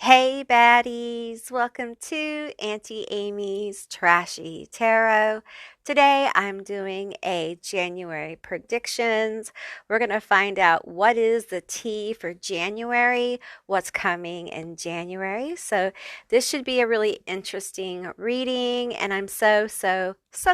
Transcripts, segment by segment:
Hey baddies, welcome to Auntie Amy's Trashy Tarot. Today I'm doing a January predictions. We're going to find out what is the tea for January, what's coming in January. So this should be a really interesting reading and I'm so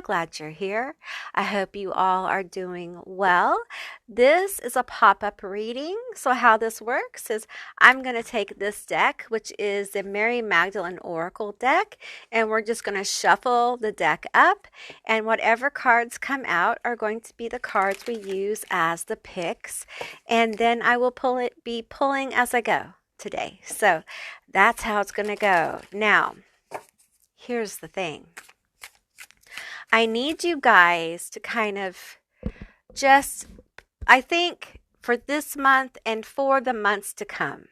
glad you're here. I hope you all are doing well. This is a pop-up reading. So how this works is I'm going to take this deck, which is the Mary Magdalene Oracle deck, and we're just going to shuffle the deck up, and whatever cards come out are going to be the cards we use as the picks, and then I will be pulling as I go today. So that's how it's going to go. Now, here's the thing. I need you guys to kind of just, I think, for this month and for the months to come,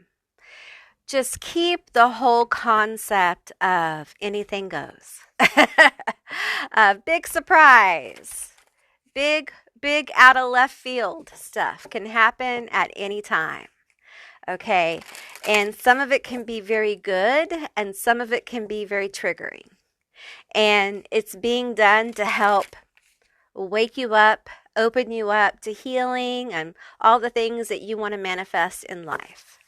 just keep the whole concept of anything goes. Big surprise, big out of left field stuff can happen at any time. Okay. And some of it can be very good and some of it can be very triggering. And it's being done to help wake you up, open you up to healing and all the things that you want to manifest in life.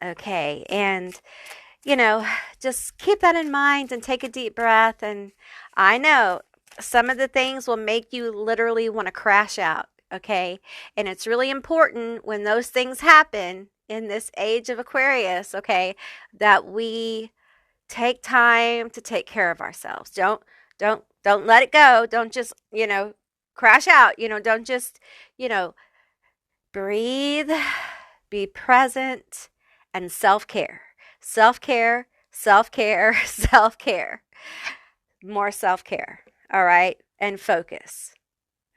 Okay, and just keep that in mind and take a deep breath. And I know some of the things will make you literally want to crash out. Okay, and it's really important when those things happen in this age of Aquarius, okay, that we take time to take care of ourselves. Don't let it go. Don't just, crash out. Don't just, breathe, be present, and self-care. Self-care, self-care, self-care. More self-care, all right? And focus,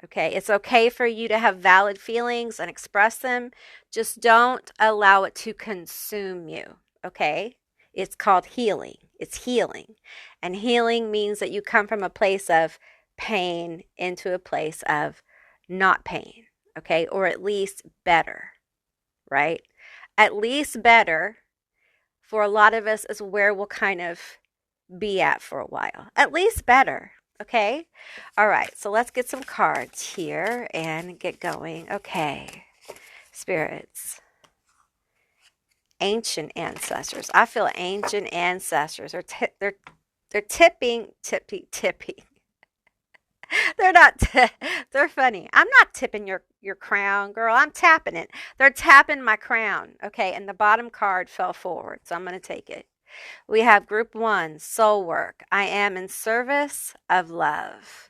okay? It's okay for you to have valid feelings and express them. Just don't allow it to consume you, okay? It's called healing. It's healing. And healing means that you come from a place of pain into a place of not pain, okay? Or at least better, right? At least better for a lot of us is where we'll kind of be at for a while. At least better, okay? All right, so let's get some cards here and get going. Okay, spirits. Ancient ancestors. I feel ancient ancestors are they're tipping. They're not, they're funny. I'm not tipping your crown, girl. I'm tapping it. They're tapping my crown. Okay. And the bottom card fell forward. So I'm going to take it. We have group 1, soul work. I am in service of love.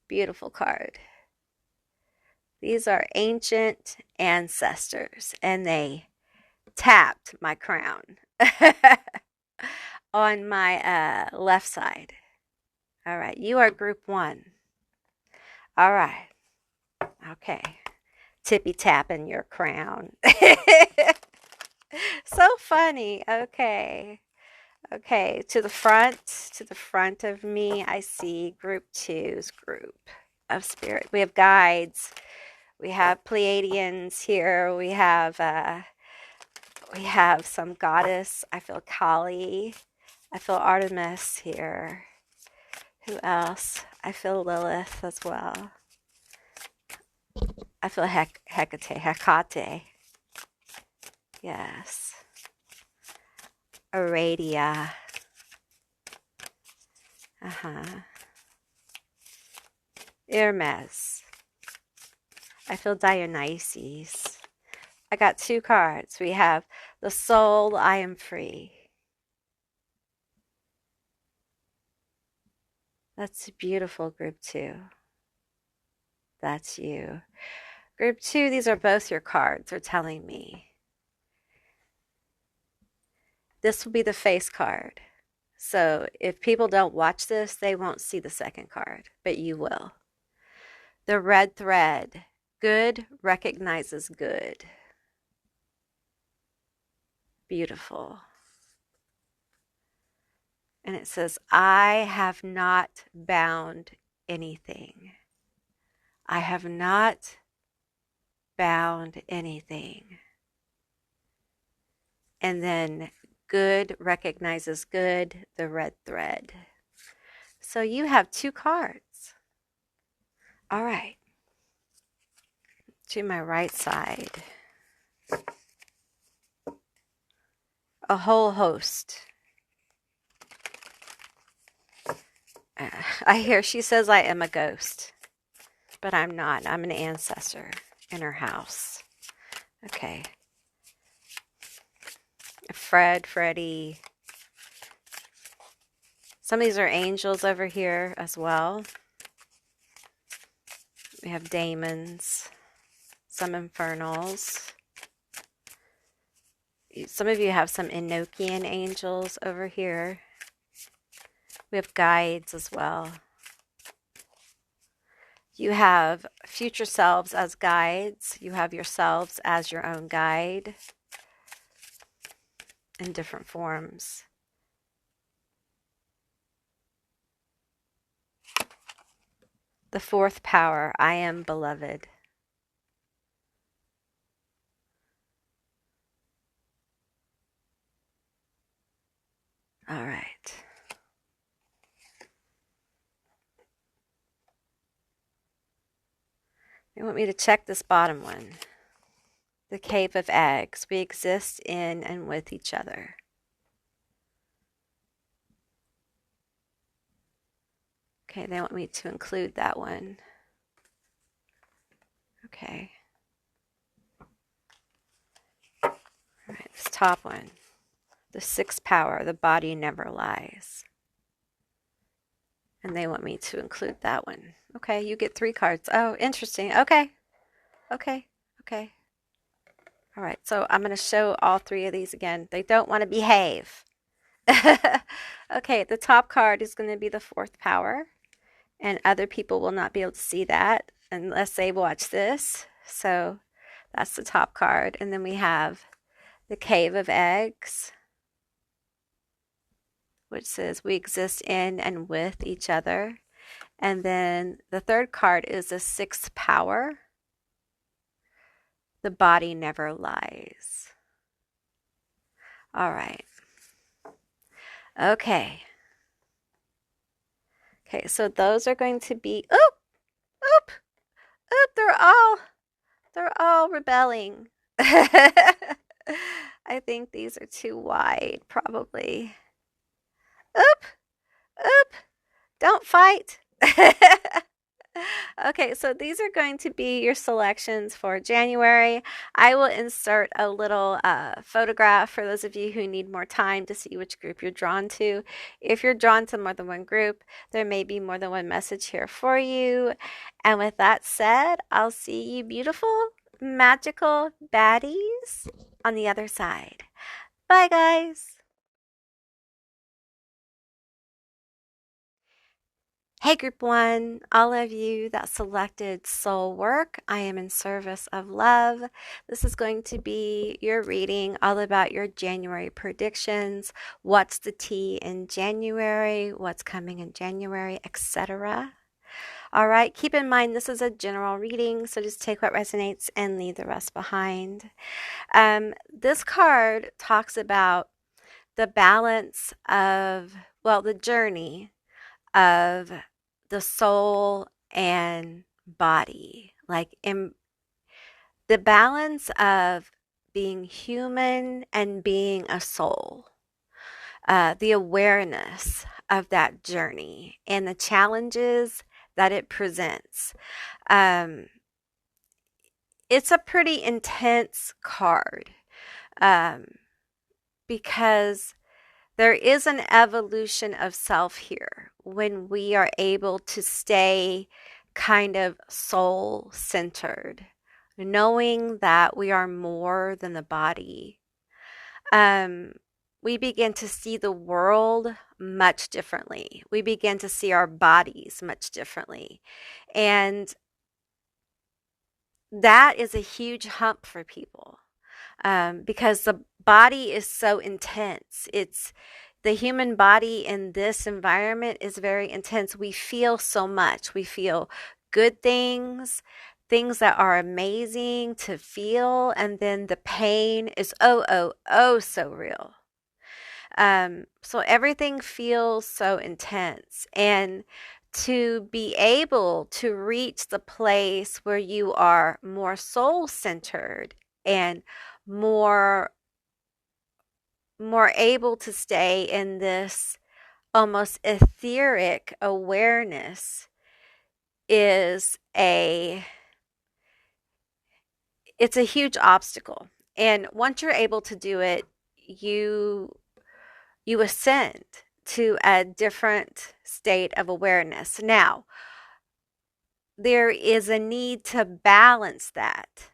Beautiful card. These are ancient ancestors and they tapped my crown on my left side. All right. You are group 1. All right. Okay. Tippy tapping your crown. So funny. Okay. Okay. To the front of me, I see group 2's group of spirit. We have guides. We have Pleiadians here. We have some goddess. I feel Kali. I feel Artemis here. Who else? I feel Lilith as well. I feel Hecate. Yes. Aradia. Hermes. I feel Dionysus. I got 2 cards. We have the soul, I am free. That's beautiful, group 2. That's you. Group 2, these are both your cards, are telling me. This will be the face card. So if people don't watch this, they won't see the second card, but you will. The red thread. Good recognizes good. Beautiful. And it says, I have not bound anything. I have not bound anything. And then good recognizes good, the red thread. So you have 2 cards. All right. To my right side. A whole host. I hear she says I am a ghost, but I'm not. I'm an ancestor in her house. Okay. Fred, Freddie. Some of these are angels over here as well. We have daemons, some infernals. Some of you have some Enochian angels over here. We have guides as well. You have future selves as guides. You have yourselves as your own guide in different forms. The 4th power, I am beloved. All right. You want me to check this bottom one? The cave of eggs. We exist in and with each other. Okay, they want me to include that one. Okay. All right, this top one. The 6th power, the body never lies. And they want me to include that one. Okay, you get 3 cards. Oh, interesting. Okay. Okay. Okay. All right, so I'm going to show all 3 of these again. They don't want to behave. Okay, the top card is going to be the 4th power. And other people will not be able to see that unless they watch this. So that's the top card. And then we have the Cave of Eggs, which says we exist in and with each other. And then the 3rd card is the 6th power. The body never lies. All right. Okay. Okay, so those are going to be, oop, oop, oop, they're all rebelling. I think these are too wide, probably. Oop, oop, don't fight. Okay, so these are going to be your selections for January. I will insert a little photograph for those of you who need more time to see which group you're drawn to. If you're drawn to more than one group, there may be more than one message here for you. And with that said, I'll see you beautiful, magical baddies on the other side. Bye, guys. Hey, Group 1, all of you that selected Soul Work, I am in service of love. This is going to be your reading all about your January predictions, what's the tea in January, what's coming in January, etc. All right, keep in mind this is a general reading, so just take what resonates and leave the rest behind. This card talks about the balance of, well, the journey of the soul and body, like in the balance of being human and being a soul, the awareness of that journey and the challenges that it presents. It's a pretty intense card because there is an evolution of self here when we are able to stay kind of soul-centered, knowing that we are more than the body. We begin to see the world much differently. We begin to see our bodies much differently. And that is a huge hump for people. Because the body is so intense. The human body in this environment is very intense. We feel so much. We feel good things that are amazing to feel, and then the pain is so real. So everything feels so intense. And to be able to reach the place where you are more soul centered and more able to stay in this almost etheric awareness is it's a huge obstacle. And once you're able to do it, you ascend to a different state of awareness. Now, there is a need to balance that.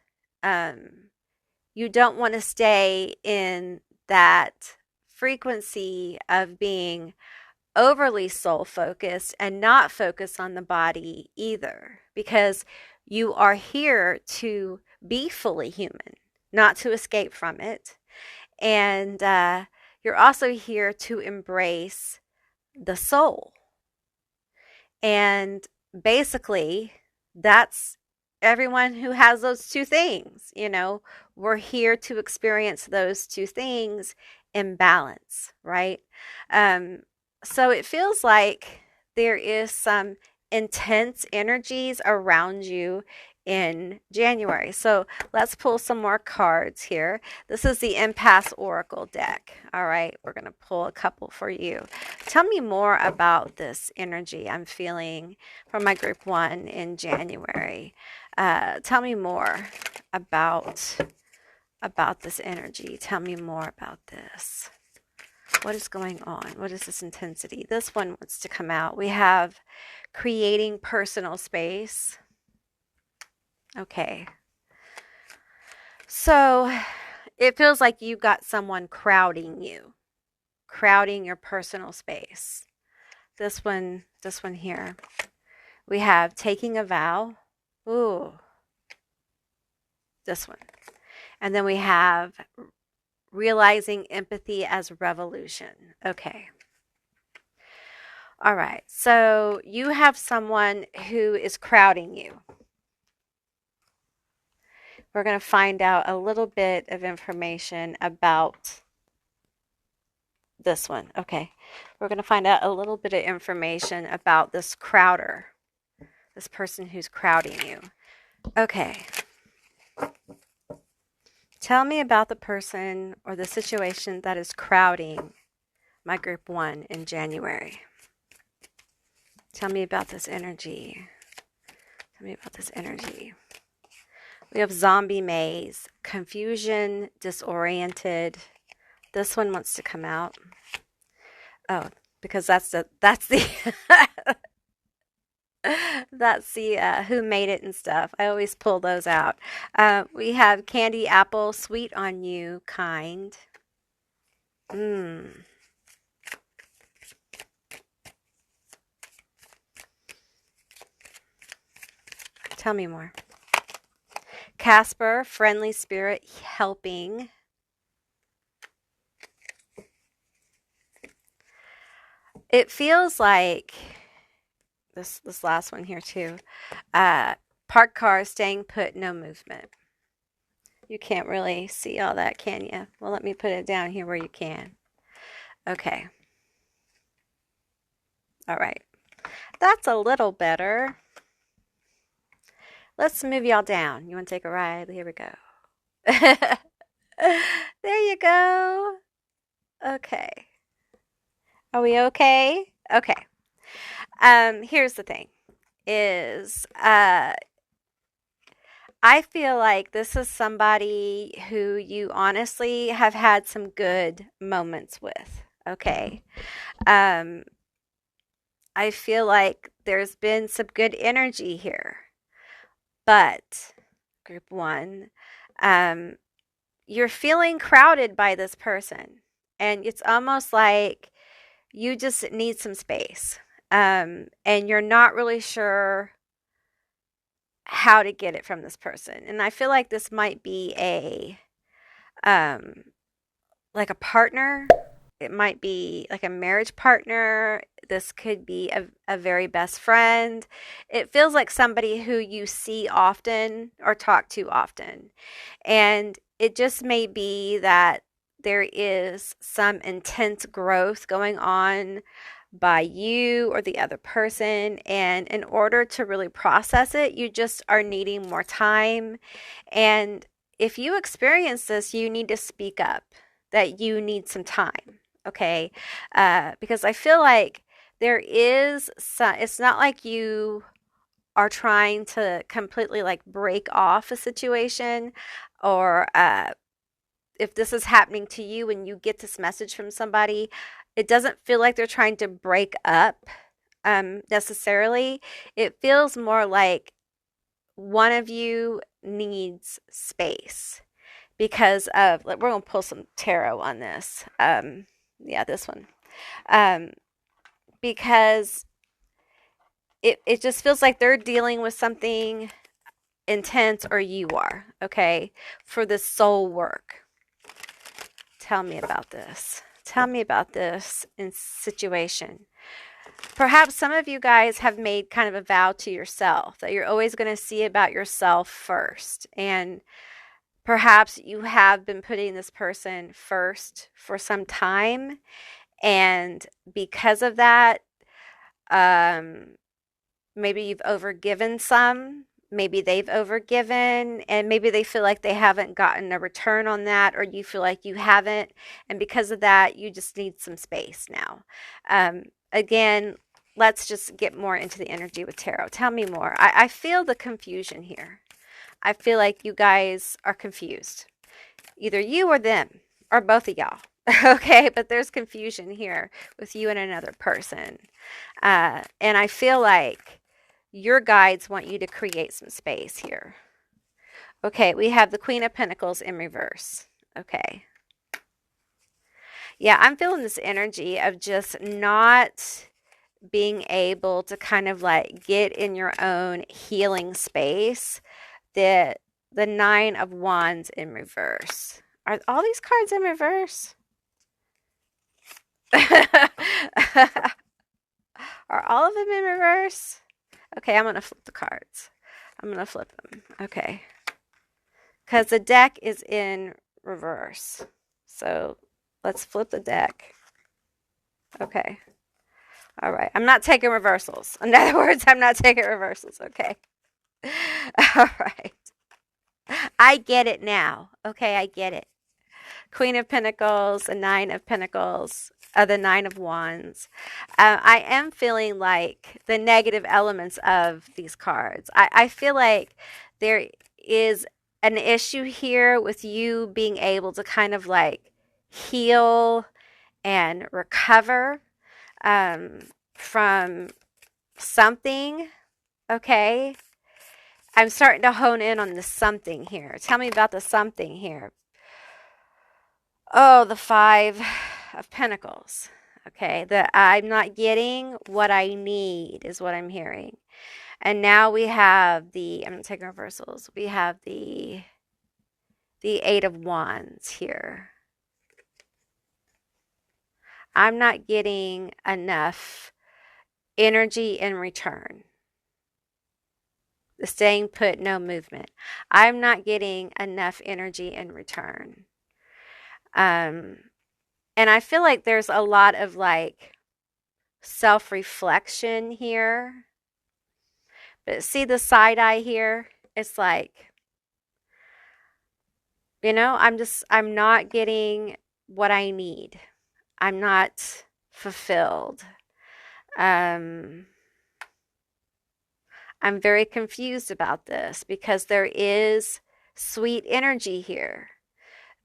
You don't want to stay in that frequency of being overly soul focused and not focus on the body either, because you are here to be fully human, not to escape from it. And you're also here to embrace the soul. And basically, that's everyone who has those two things. We're here to experience those two things in balance, right? So it feels like there is some intense energies around you in January. So let's pull some more cards here. This is the Impasse Oracle deck. All right, we're going to pull a couple for you. Tell me more about this energy I'm feeling from my group 1 in January. Tell me more about this energy. Tell me more about this. What is going on? What is this intensity? This one wants to come out. We have creating personal space. Okay. So it feels like you've got someone crowding your personal space. This one here. We have taking a vow. Ooh. This one. And then we have realizing empathy as revolution. Okay. All right. So you have someone who is crowding you. We're going to find out a little bit of information about this one. Okay. We're going to find out a little bit of information about this crowder, this person who's crowding you. Okay. Tell me about the person or the situation that is crowding my group 1 in January. Tell me about this energy. Tell me about this energy. We have zombie maze, confusion, disoriented. This one wants to come out. Oh, because that's the that's the who made it and stuff. I always pull those out. We have candy apple, sweet on you, kind. Tell me more. Casper, friendly spirit, helping. It feels like this last one here too. Parked car, staying put, no movement. You can't really see all that, can you? Well, let me put it down here where you can. Okay. All right. That's a little better. Let's move y'all down. You want to take a ride? Here we go. There you go. Okay. Are we okay? Okay. Here's the thing is I feel like this is somebody who you honestly have had some good moments with. Okay. I feel like there's been some good energy here. But group 1, you're feeling crowded by this person. And it's almost like you just need some space. And you're not really sure how to get it from this person. And I feel like this might be like a partner. It might be like a marriage partner. This could be a very best friend. It feels like somebody who you see often or talk to often. And it just may be that there is some intense growth going on by you or the other person. And in order to really process it, you just are needing more time. And if you experience this, you need to speak up that you need some time. Okay. Because I feel like there is some, it's not like you are trying to completely like break off a situation or if this is happening to you and you get this message from somebody, it doesn't feel like they're trying to break up necessarily. It feels more like one of you needs space because of, like, we're going to pull some tarot on this. Yeah, this one. Um, because it just feels like they're dealing with something intense or you are, okay, for this soul work. Tell me about this. Tell me about this in situation. Perhaps some of you guys have made kind of a vow to yourself that you're always going to see about yourself first. And perhaps you have been putting this person first for some time. And because of that, um, maybe you've overgiven some. Maybe they've overgiven, and maybe they feel like they haven't gotten a return on that, or you feel like you haven't. And because of that, you just need some space now. Again, let's just get more into the energy with tarot. Tell me more. I feel the confusion here. I feel like you guys are confused. Either you or them, or both of y'all. Okay, but there's confusion here with you and another person. And I feel like your guides want you to create some space here. Okay, we have the Queen of Pentacles in reverse. Okay. Yeah, I'm feeling this energy of just not being able to kind of like get in your own healing space. The Nine of Wands in reverse. Are all these cards in reverse? Are all of them in reverse? Okay, I'm going to flip the cards. I'm going to flip them. Okay. Because the deck is in reverse. So let's flip the deck. Okay. All right. I'm not taking reversals. In other words, I'm not taking reversals. Okay. All right. I get it now. Okay, I get it. Queen of Pentacles, a Nine of Pentacles, the Nine of Wands. I am feeling like the negative elements of these cards. I feel like there is an issue here with you being able to kind of like heal and recover from something. Okay. I'm starting to hone in on the something here. Tell me about the something here. Oh, the Five of Pentacles. Okay, that I'm not getting what I need is what I'm hearing. And now we have I'm not taking reversals. We have the Eight of Wands here. I'm not getting enough energy in return. The staying put, no movement. I'm not getting enough energy in return. And I feel like there's a lot of like self-reflection here. But see the side eye here? It's like, I'm not getting what I need. I'm not fulfilled. I'm very confused about this because there is sweet energy here.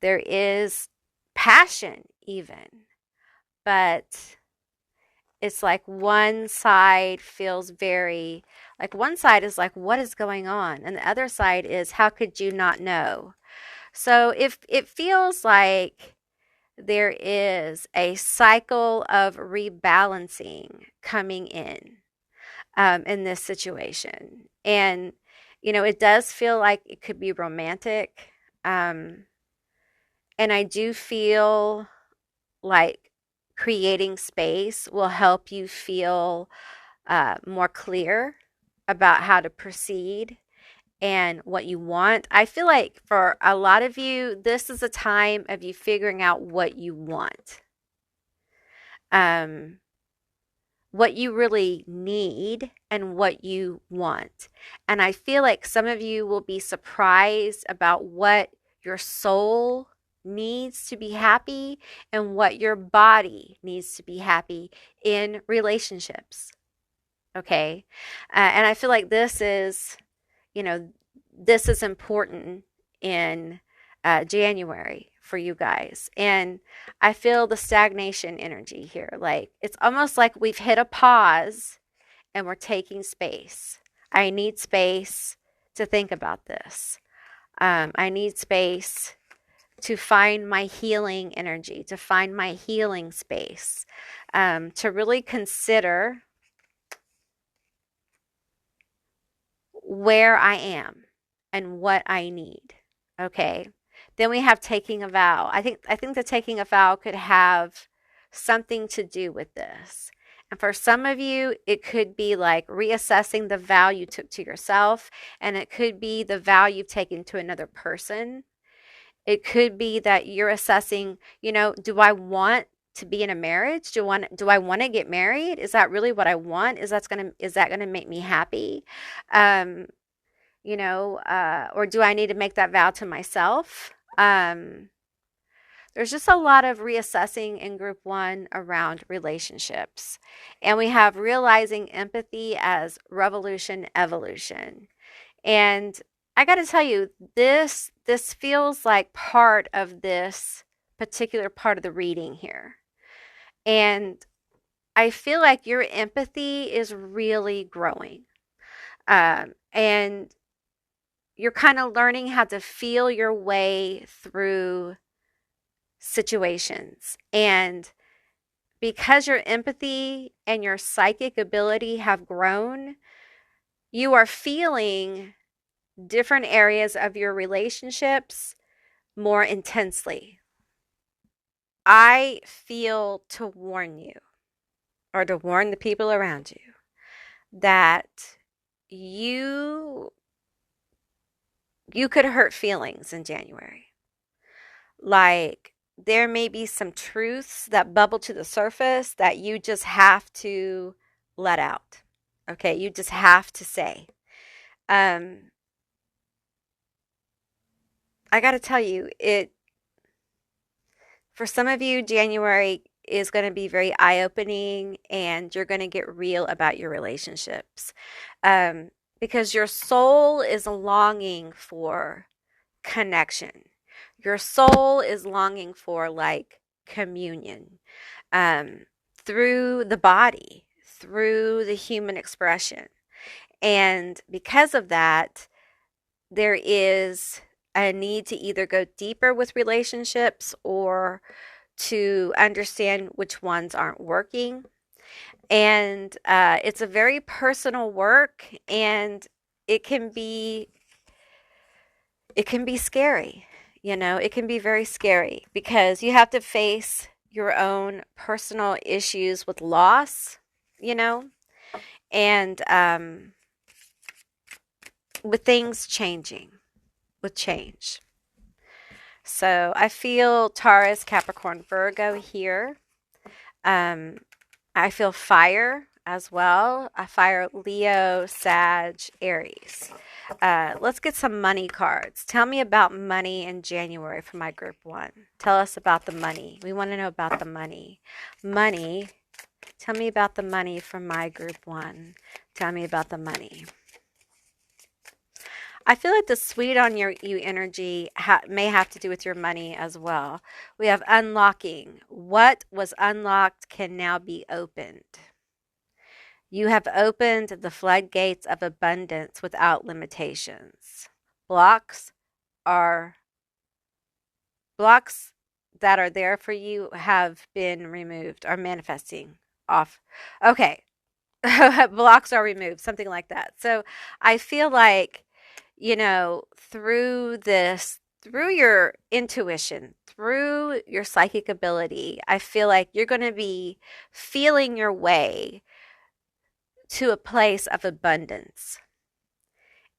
There is passion even, but it's like one side feels very, like one side is like, what is going on? And the other side is, how could you not know? So if it feels like there is a cycle of rebalancing coming in this situation. And, it does feel like it could be romantic. And I do feel like creating space will help you feel more clear about how to proceed and what you want. I feel like for a lot of you, this is a time of you figuring out what you want, what you really need, and what you want. And I feel like some of you will be surprised about what your soul needs to be happy and what your body needs to be happy in relationships. Okay. And I feel like you know, this is important in January for you guys. And I feel the stagnation energy here. Like it's almost like we've hit a pause and we're taking space. I need space to think about this. I need space to find my healing energy, to find my healing space, to really consider where I am and what I need. Okay. Then we have taking a vow. I think the taking a vow could have something to do with this. And for some of you, it could be like reassessing the vow you took to yourself, and it could be the vow you've taken to another person. It could be that you're assessing, do I want to be in a marriage? Do I want to get married? Is that really what I want? Is that gonna make me happy? Um, or do I need to make that vow to myself? There's just a lot of reassessing in group one around relationships. And we have realizing empathy as revolution evolution. And I got to tell you, this feels like part of this particular part of the reading here. And I feel like your empathy is really growing. And you're kind of learning how to feel your way through situations. And because your empathy and your psychic ability have grown, you are feeling different areas of your relationships more intensely. I feel to warn you, or to warn the people around you, that you could hurt feelings in January. Like there may be some truths that bubble to the surface that you just have to let out. Okay, you just have to say. I got to tell you, for some of you, January is going to be very eye-opening, and you're going to get real about your relationships, because your soul is longing for connection. Your soul is longing for like communion, through the body, through the human expression. And because of that, there is a need to either go deeper with relationships or to understand which ones aren't working. And it's a very personal work, and it can be scary. It can be very scary because you have to face your own personal issues with loss, and with things changing, with change. So I feel Taurus, Capricorn, Virgo here. I feel fire as well. I fire Leo, Sag, Aries. Let's get some money cards. Tell me about money in January for my group one. Tell us about the money. We want to know about the money. Money. Tell me about the money for my group one. Tell me about the money. I feel like the sweet on you energy may have to do with your money as well. We have unlocking. What was unlocked can now be opened. You have opened the floodgates of abundance without limitations. Blocks that are there for you have been removed, are manifesting off. Okay. Blocks are removed, something like that. So I feel like, through your intuition, through your psychic ability, I feel like you're going to be feeling your way to a place of abundance.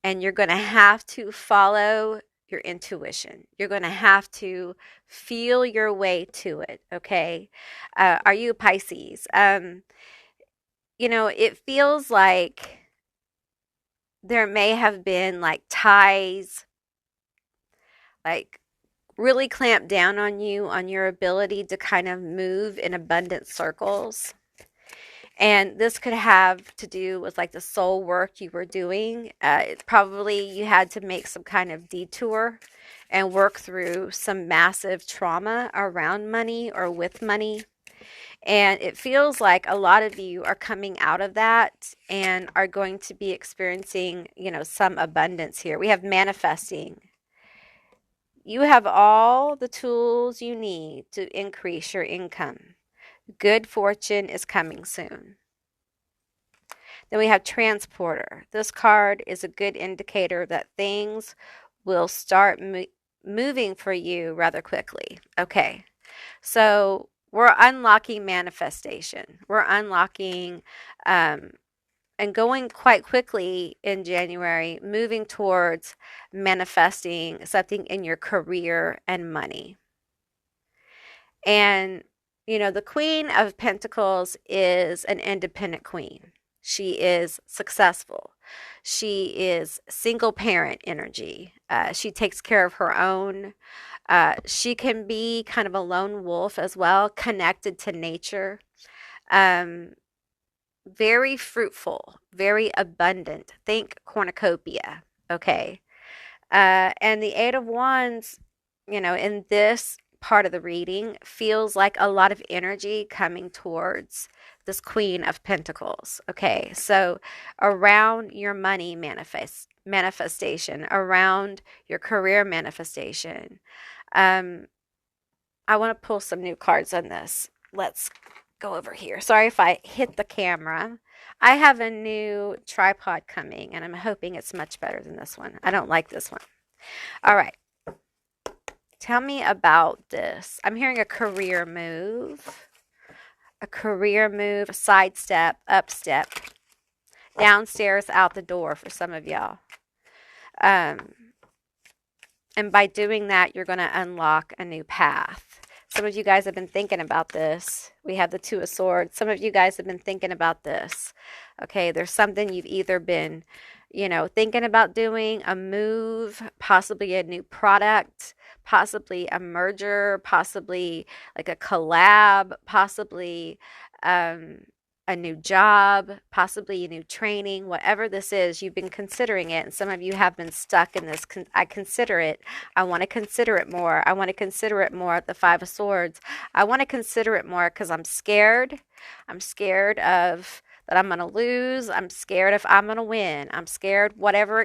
and you're going to have to follow your intuition. You're going to have to feel your way to it, okay? Are you a Pisces? It feels like there may have been like ties, like really clamped down on you, on your ability to kind of move in abundant circles. And this could have to do with like the soul work you were doing. Probably you had to make some kind of detour and work through some massive trauma around money or with money. And it feels like a lot of you are coming out of that and are going to be experiencing, some abundance here. We have manifesting. You have all the tools you need to increase your income. Good fortune is coming soon. Then we have transporter. This card is a good indicator that things will start moving for you rather quickly. Okay, so we're unlocking manifestation. We're unlocking and going quite quickly in January, moving towards manifesting something in your career and money. And, the Queen of Pentacles is an independent queen. She is successful. She is single parent energy. She takes care of her own. She can be kind of a lone wolf as well, connected to nature. Very fruitful, very abundant. Think cornucopia. Okay. And the Eight of Wands, in this part of the reading feels like a lot of energy coming towards this Queen of Pentacles. Okay, so around your money manifestation, around your career manifestation. I want to pull some new cards on this. Let's go over here. Sorry if I hit the camera. I have a new tripod coming, and I'm hoping it's much better than this one. I don't like this one. All right. Tell me about this. I'm hearing a career move, a sidestep, upstep, downstairs, out the door for some of y'all. And by doing that, you're going to unlock a new path. Some of you guys have been thinking about this. We have the Two of Swords. Some of you guys have been thinking about this. Okay, there's something you've either been, thinking about doing, a move, possibly a new product, possibly a merger, possibly like a collab, possibly a new job, possibly a new training, whatever this is, you've been considering it. And some of you have been stuck in this. I consider it. I want to consider it more. I want to consider it more at the Five of Swords. I want to consider it more because I'm scared. I'm scared of that I'm going to lose. I'm scared if I'm going to win. I'm scared however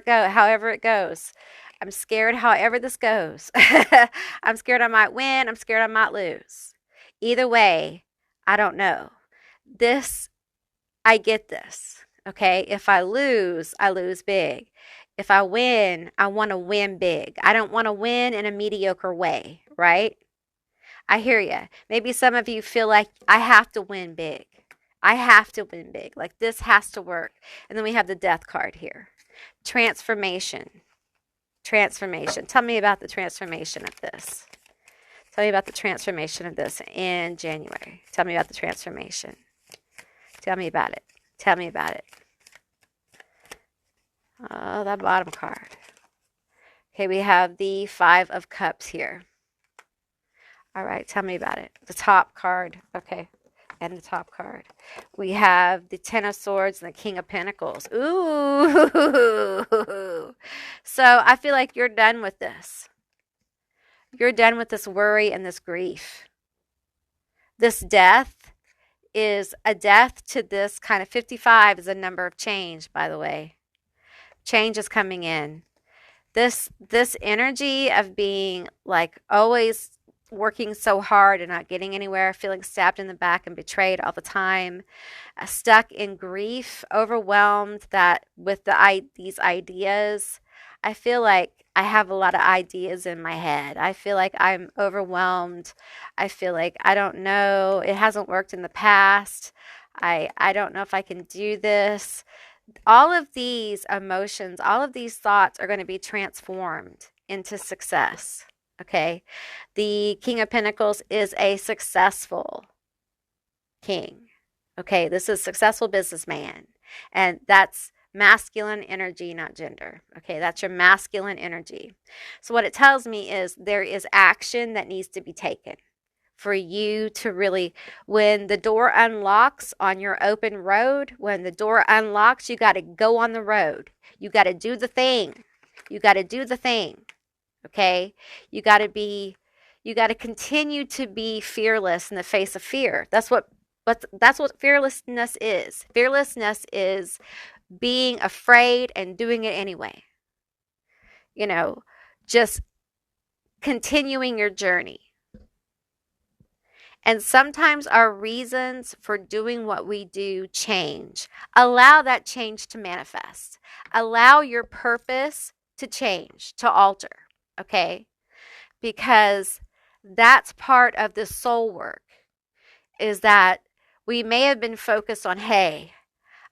it goes. I'm scared however this goes. I'm scared I might win. I'm scared I might lose. Either way, I don't know. I get this, okay? If I lose big. If I win, I want to win big. I don't want to win in a mediocre way, right? I hear you. Maybe some of you feel like I have to win big. I have to win big. Like this has to work. And then we have the Death card here. Transformation. Tell me about the transformation of this. Tell me about the transformation of this in January. Tell me about the transformation. Tell me about it. Tell me about it. Oh, that bottom card. Okay, we have the Five of Cups here. All right, tell me about it. The top card. Okay, and the top card. We have the Ten of Swords and the King of Pentacles. Ooh. So I feel like you're done with this. You're done with this worry and this grief. This death is a death to this kind of 55 is a number of change, by the way. Change is coming in. This energy of being like always working so hard and not getting anywhere, feeling stabbed in the back and betrayed all the time, stuck in grief, overwhelmed that with these ideas. I feel like I have a lot of ideas in my head. I feel like I'm overwhelmed. I feel like I don't know. It hasn't worked in the past. I don't know if I can do this. all of these emotions, all of these thoughts are going to be transformed into success. Okay. The King of Pentacles is a successful king. Okay. This is a successful businessman. And that's masculine energy, not gender. Okay. That's your masculine energy. So, what it tells me is there is action that needs to be taken for you to really, when the door unlocks on your open road, when the door unlocks, you got to go on the road. You got to do the thing. You got to do the thing. Okay? You got to continue to be fearless in the face of fear. That's what fearlessness is. Fearlessness is being afraid and doing it anyway. You know, just continuing your journey. And sometimes our reasons for doing what we do change. Allow that change to manifest. Allow your purpose to change, to alter, okay? Because that's part of the soul work, is that we may have been focused on, hey,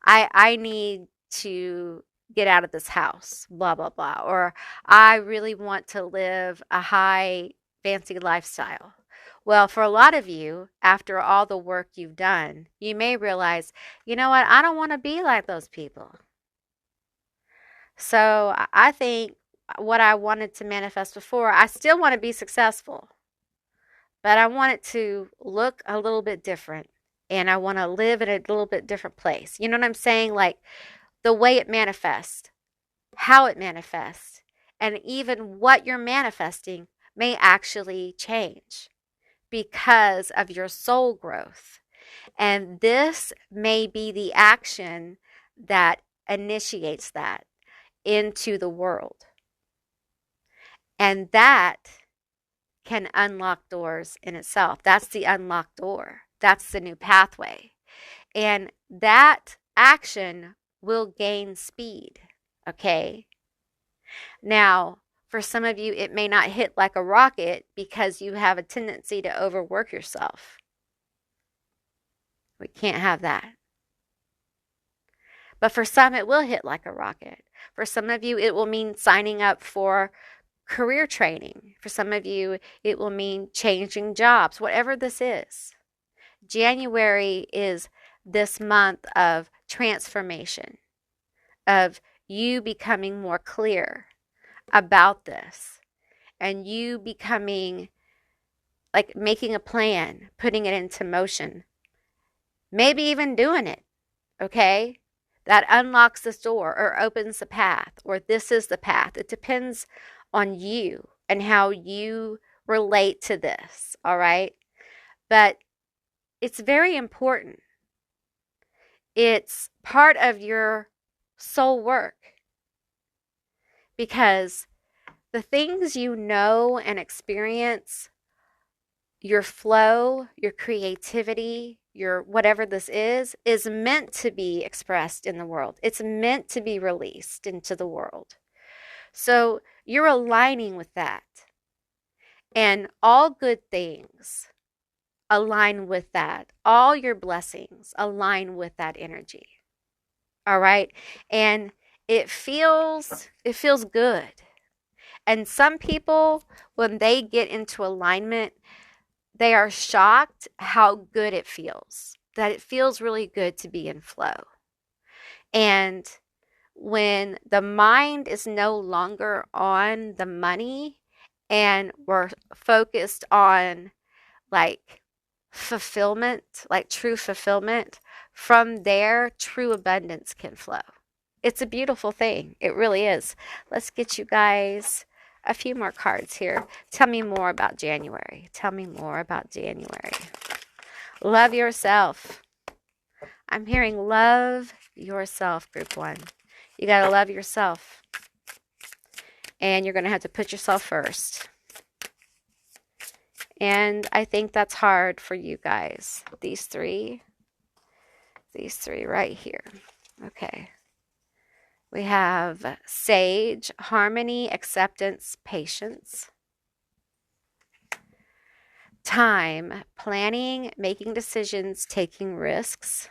I need to get out of this house, blah, blah, blah. Or I really want to live a high fancy lifestyle. Well, for a lot of you, after all the work you've done, you may realize, you know what, I don't want to be like those people. So I think what I wanted to manifest before, I still want to be successful, but I want it to look a little bit different. And I want to live in a little bit different place. You know what I'm saying? Like the way it manifests, how it manifests, and even what you're manifesting may actually change because of your soul growth. And this may be the action that initiates that into the world. And that can unlock doors in itself. That's the unlocked door. That's the new pathway. And that action will gain speed. Okay. Now, for some of you, it may not hit like a rocket because you have a tendency to overwork yourself. We can't have that. But for some, it will hit like a rocket. For some of you, it will mean signing up for career training. For some of you, it will mean changing jobs, whatever this is. January is this month of transformation, of you becoming more clear about this, and you becoming like making a plan, putting it into motion, maybe even doing it, okay? That unlocks this door or opens the path, or this is the path. It depends on you and how you relate to this, all right? But it's very important. It's part of your soul work, because the things you know and experience, your flow, your creativity, your whatever this is meant to be expressed in the world. It's meant to be released into the world. So you're aligning with that. And all good things align with that. All your blessings align with that energy. All right? And it feels good. And some people, when they get into alignment, they are shocked how good it feels. That it feels really good to be in flow. And when the mind is no longer on the money and we're focused on like fulfillment, like true fulfillment, from there, true abundance can flow. It's a beautiful thing. It really is. Let's get you guys a few more cards here. Tell me more about January. Tell me more about January. Love yourself. I'm hearing love yourself, group one. You got to love yourself. And you're going to have to put yourself first. And I think that's hard for you guys. These three right here. Okay. We have sage, harmony, acceptance, patience. Time, planning, making decisions, taking risks.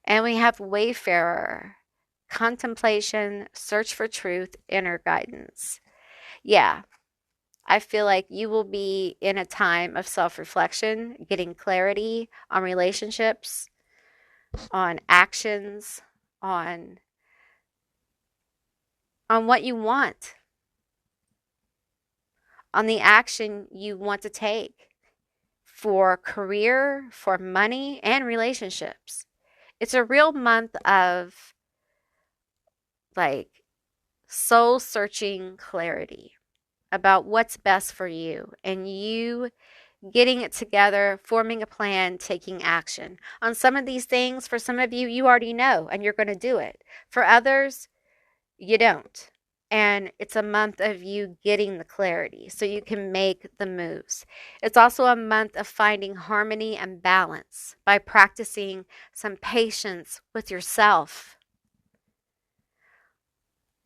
And we have wayfarer, contemplation, search for truth, inner guidance. Yeah, I feel like you will be in a time of self-reflection, getting clarity on relationships, on actions, on what you want, on the action you want to take for career, for money, and relationships. It's a real month of like soul searching clarity about what's best for you and you getting it together, forming a plan, taking action. On some of these things, for some of you, you already know and you're going to do it. For others, you don't. And it's a month of you getting the clarity so you can make the moves. It's also a month of finding harmony and balance by practicing some patience with yourself.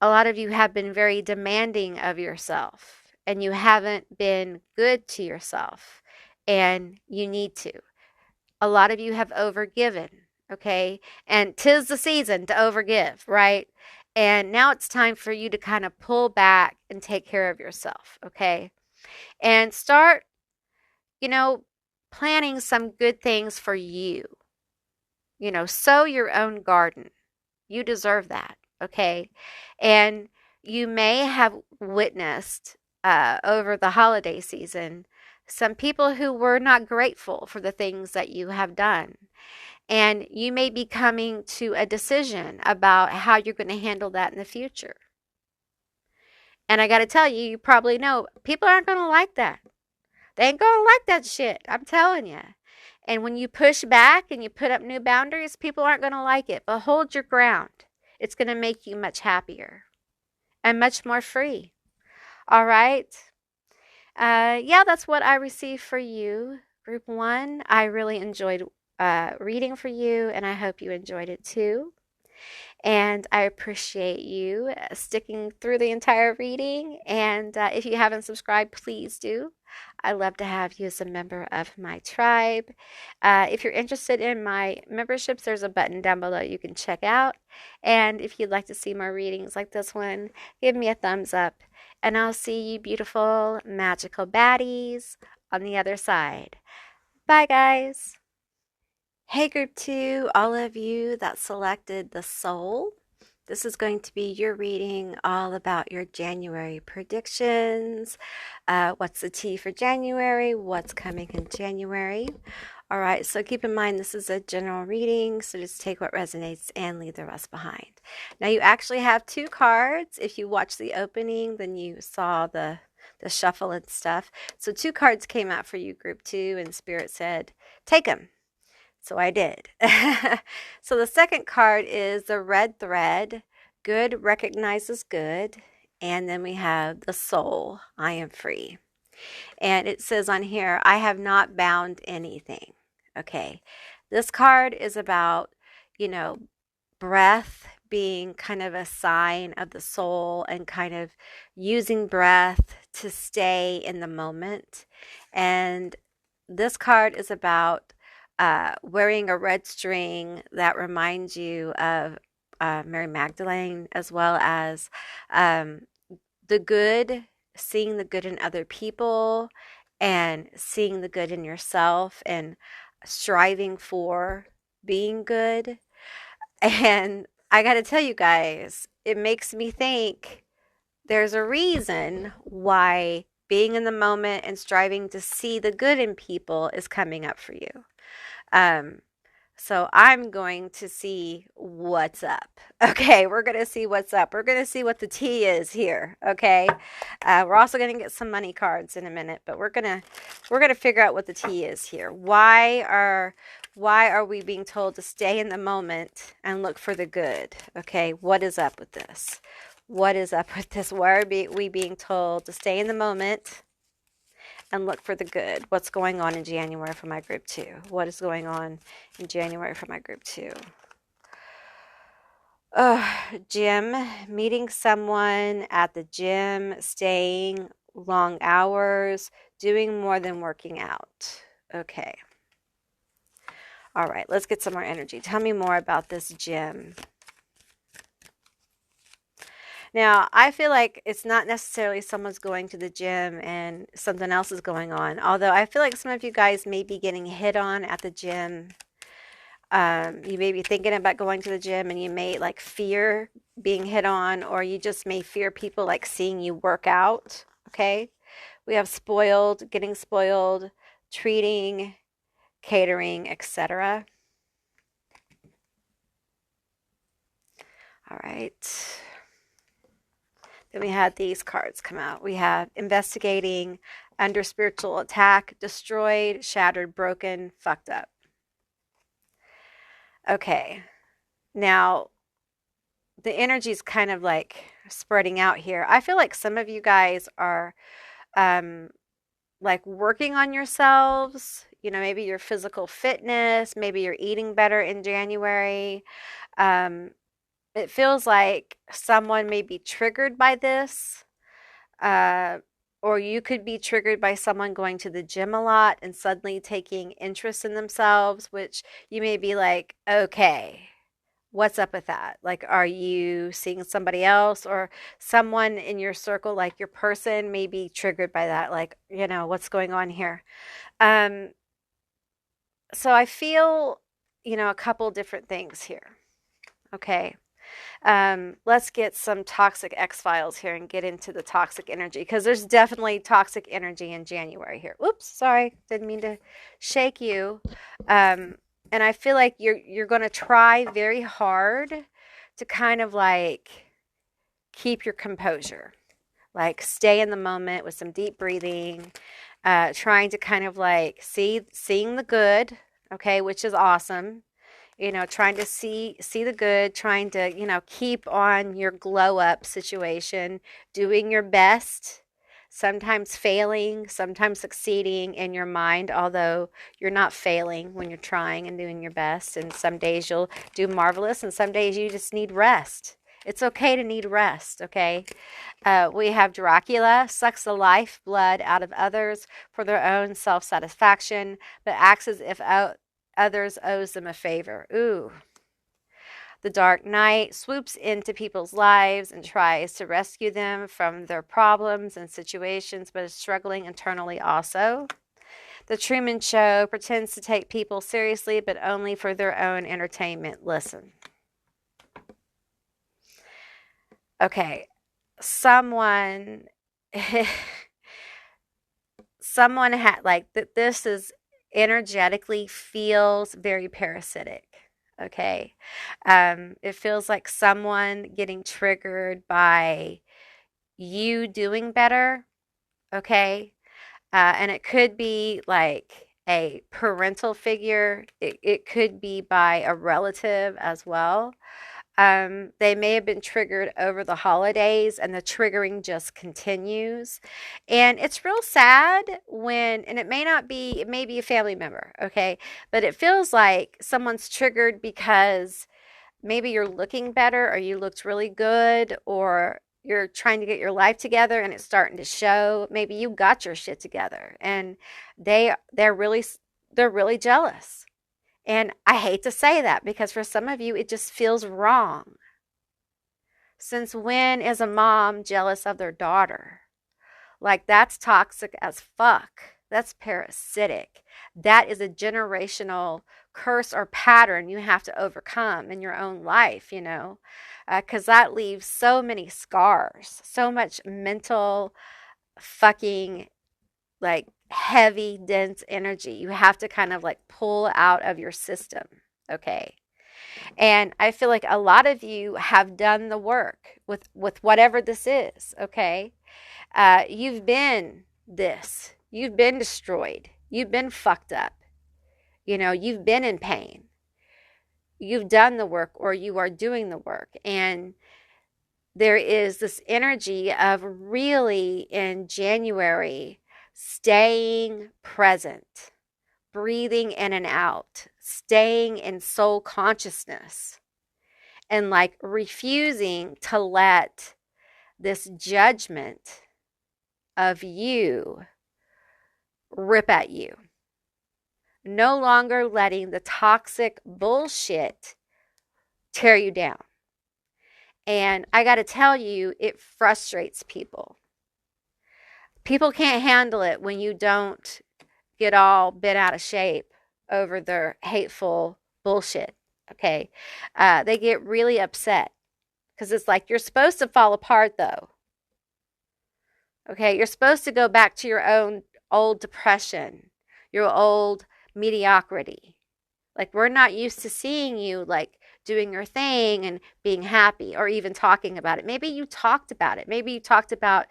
A lot of you have been very demanding of yourself and you haven't been good to yourself, and you need to. A lot of you have overgiven, okay? And 'tis the season to overgive, right? And now it's time for you to kind of pull back and take care of yourself, okay? And start, you know, planning some good things for you. You know, sow your own garden. You deserve that, okay? And you may have witnessed over the holiday season some people who were not grateful for the things that you have done. And you may be coming to a decision about how you're going to handle that in the future. And I got to tell you, you probably know people aren't going to like that. They ain't going to like that shit. I'm telling you. And when you push back and you put up new boundaries, people aren't going to like it. But hold your ground. It's going to make you much happier and much more free. All right. Yeah, that's what I received for you. Group 1, I really enjoyed reading for you, and I hope you enjoyed it too. And I appreciate you sticking through the entire reading. And if you haven't subscribed, please do. I love to have you as a member of my tribe. If you're interested in my memberships, there's a button down below you can check out. And if you'd like to see more readings like this one, give me a thumbs up. And I'll see you beautiful, magical baddies on the other side. Bye, guys. Hey, Group 2, all of you that selected the soul. This is going to be your reading all about your January predictions. What's the tea for January? What's coming in January? All right, so keep in mind this is a general reading, so just take what resonates and leave the rest behind. Now, you actually have 2 cards. If you watched the opening, then you saw the shuffle and stuff. So 2 cards came out for you, Group 2, and Spirit said, take them. So I did. So the second card is the red thread. Good recognizes good. And then we have the soul. I am free. And it says on here, I have not bound anything. Okay. This card is about, you know, breath being kind of a sign of the soul and kind of using breath to stay in the moment. And this card is about wearing a red string that reminds you of Mary Magdalene, as well as the good, seeing the good in other people and seeing the good in yourself and striving for being good. And I got to tell you guys, it makes me think there's a reason why being in the moment and striving to see the good in people is coming up for you. So I'm going to see what's up. Okay, we're going to see what's up. We're going to see what the tea is here. Okay, we're also going to get some money cards in a minute, but we're gonna figure out what the tea is here. Why are we being told to stay in the moment and look for the good? Okay, what is up with this? What is up with this? Why are we being told to stay in the moment and look for the good? What's going on in January for my group 2? What is going on in January for my group 2? Gym, meeting someone at the gym, staying long hours, doing more than working out. Okay. All right, let's get some more energy. Tell me more about this gym. Now, I feel like it's not necessarily someone's going to the gym and something else is going on. Although I feel like some of you guys may be getting hit on at the gym. You may be thinking about going to the gym and you may like fear being hit on, or you just may fear people like seeing you work out. Okay. We have spoiled, getting spoiled, treating, catering, etc. All right. Then we had these cards come out. We have investigating, under spiritual attack, destroyed, shattered, broken, fucked up. Okay. Now, the energy is kind of like spreading out here. I feel like some of you guys are like working on yourselves, maybe your physical fitness, maybe you're eating better in January. It feels like someone may be triggered by this, or you could be triggered by someone going to the gym a lot and suddenly taking interest in themselves, which you may be like, okay, what's up with that? Like, are you seeing somebody else or someone in your circle, like your person may be triggered by that? Like, what's going on here? So I feel, a couple different things here. Okay. Let's get some toxic X-Files here and get into the toxic energy, because there's definitely toxic energy in January here. Oops, sorry, didn't mean to shake you. And I feel like you're going to try very hard to kind of like keep your composure, like stay in the moment with some deep breathing, trying to kind of like seeing the good, okay, which is awesome. Trying to see the good, trying to, keep on your glow up situation, doing your best, sometimes failing, sometimes succeeding in your mind, although you're not failing when you're trying and doing your best. And some days you'll do marvelous and some days you just need rest. It's okay to need rest, okay? We have Dracula, sucks the life blood out of others for their own self-satisfaction, but acts as if others owes them a favor. Ooh. The Dark Knight swoops into people's lives and tries to rescue them from their problems and situations, but is struggling internally also. The Truman Show pretends to take people seriously, but only for their own entertainment. Listen. Okay. Someone had like that. This is energetically feels very parasitic. Okay. It feels like someone getting triggered by you doing better. Okay. And it could be like a parental figure. It could be by a relative as well. They may have been triggered over the holidays and the triggering just continues. And it's real sad and it may be a family member, okay? But it feels like someone's triggered because maybe you're looking better or you looked really good or you're trying to get your life together and it's starting to show. Maybe you got your shit together and they're really jealous. And I hate to say that because for some of you, it just feels wrong. Since when is a mom jealous of their daughter? Like, that's toxic as fuck. That's parasitic. That is a generational curse or pattern you have to overcome in your own life, because that leaves so many scars, so much mental fucking like heavy, dense energy you have to kind of like pull out of your system. Okay. And I feel like a lot of you have done the work with whatever this is. Okay. You've been this, you've been destroyed, you've been fucked up, you've been in pain, you've done the work or you are doing the work. And there is this energy of really in January staying present, breathing in and out, staying in soul consciousness, and like refusing to let this judgment of you rip at you. no longer letting the toxic bullshit tear you down. And I got to tell you, it frustrates people. People can't handle it when you don't get all bent out of shape over their hateful bullshit. Okay. They get really upset because it's like you're supposed to fall apart though. Okay. You're supposed to go back to your own old depression, your old mediocrity. Like, we're not used to seeing you like doing your thing and being happy or even talking about it. Maybe you talked about it. Maybe you talked about,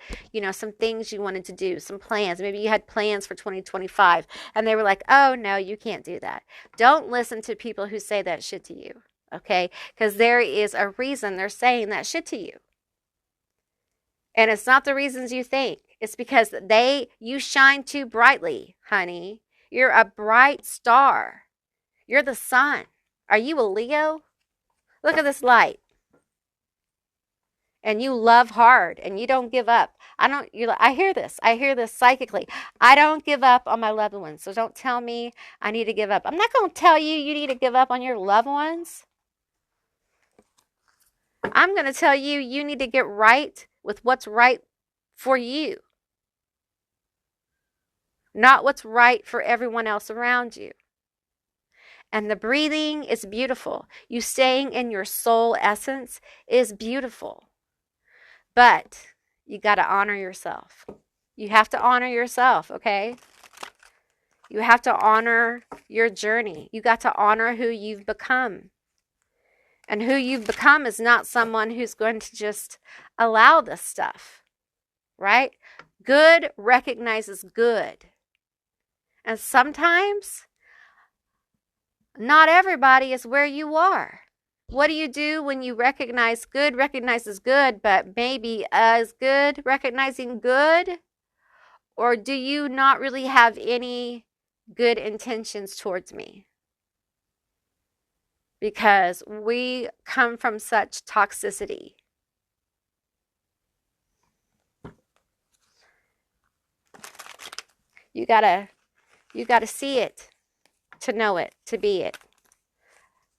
some things you wanted to do, some plans. Maybe you had plans for 2025 and they were like, oh, no, you can't do that. Don't listen to people who say that shit to you, okay? Because there is a reason they're saying that shit to you. And it's not the reasons you think. It's because you shine too brightly, honey. You're a bright star. You're the sun. Are you a Leo? Look at this light. And you love hard and you don't give up. I hear this. I hear this psychically. I don't give up on my loved ones. So don't tell me I need to give up. I'm not going to tell you you need to give up on your loved ones. I'm going to tell you you need to get right with what's right for you. Not what's right for everyone else around you. And the breathing is beautiful. You staying in your soul essence is beautiful. But you got to honor yourself. You have to honor yourself, okay? You have to honor your journey. You got to honor who you've become. And who you've become is not someone who's going to just allow this stuff, right? Good recognizes good. And sometimes not everybody is where you are. What do you do when you recognize good recognizes good, but maybe as good recognizing good? Or do you not really have any good intentions towards me? Because we come from such toxicity. You gotta see it to know it, to be it.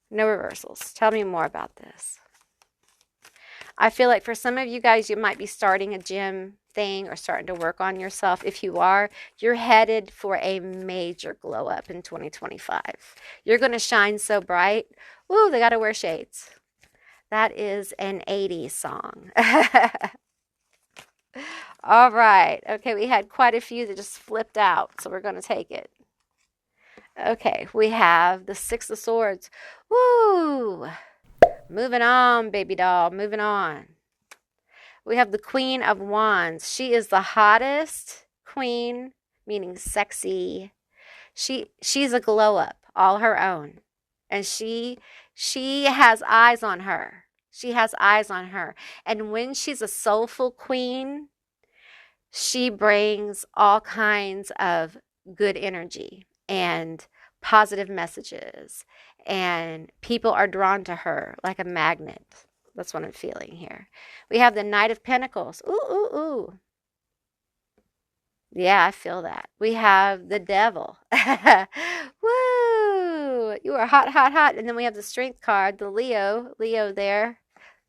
No reversals. Tell me more about this. I feel like for some of you guys, you might be starting a gym thing or starting to work on yourself. If you are, you're headed for a major glow up in 2025. You're going to shine so bright. Ooh, they got to wear shades. That is an 80s song. All right. Okay, we had quite a few that just flipped out, so we're going to take it. Okay, we have the Six of Swords. Woo! Moving on, baby doll. Moving on. We have the Queen of Wands. She is the hottest queen, meaning sexy. She's a glow up, all her own. And she has eyes on her. She has eyes on her. And when she's a soulful queen, she brings all kinds of good energy and positive messages, and people are drawn to her like a magnet. That's what I'm feeling here. We have the Knight of Pentacles. Ooh, ooh, ooh. Yeah, I feel that. We have the Devil. Woo! You are hot, hot, hot. And then we have the Strength card, the Leo there.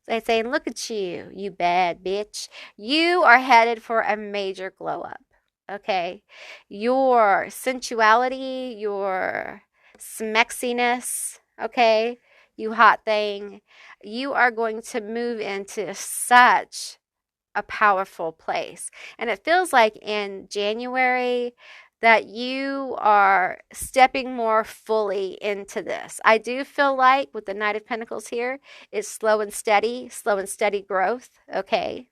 They saying, look at you, you bad bitch. You are headed for a major glow up. Okay, your sensuality, your smexiness, okay, you hot thing, you are going to move into such a powerful place. And it feels like in January that you are stepping more fully into this. I do feel like with the Knight of Pentacles here, it's slow and steady growth, okay?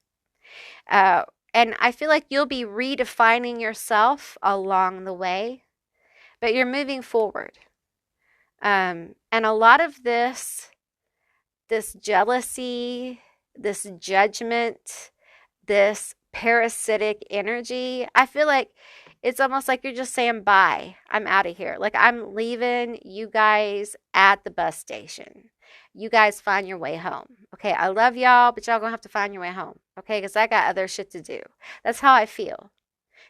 And I feel like you'll be redefining yourself along the way, but you're moving forward. And a lot of this jealousy, this judgment, this parasitic energy, I feel like it's almost like you're just saying, bye, I'm out of here. Like, I'm leaving you guys at the bus station. You guys find your way home. Okay, I love y'all, but y'all gonna have to find your way home. Okay, because I got other shit to do. That's how I feel.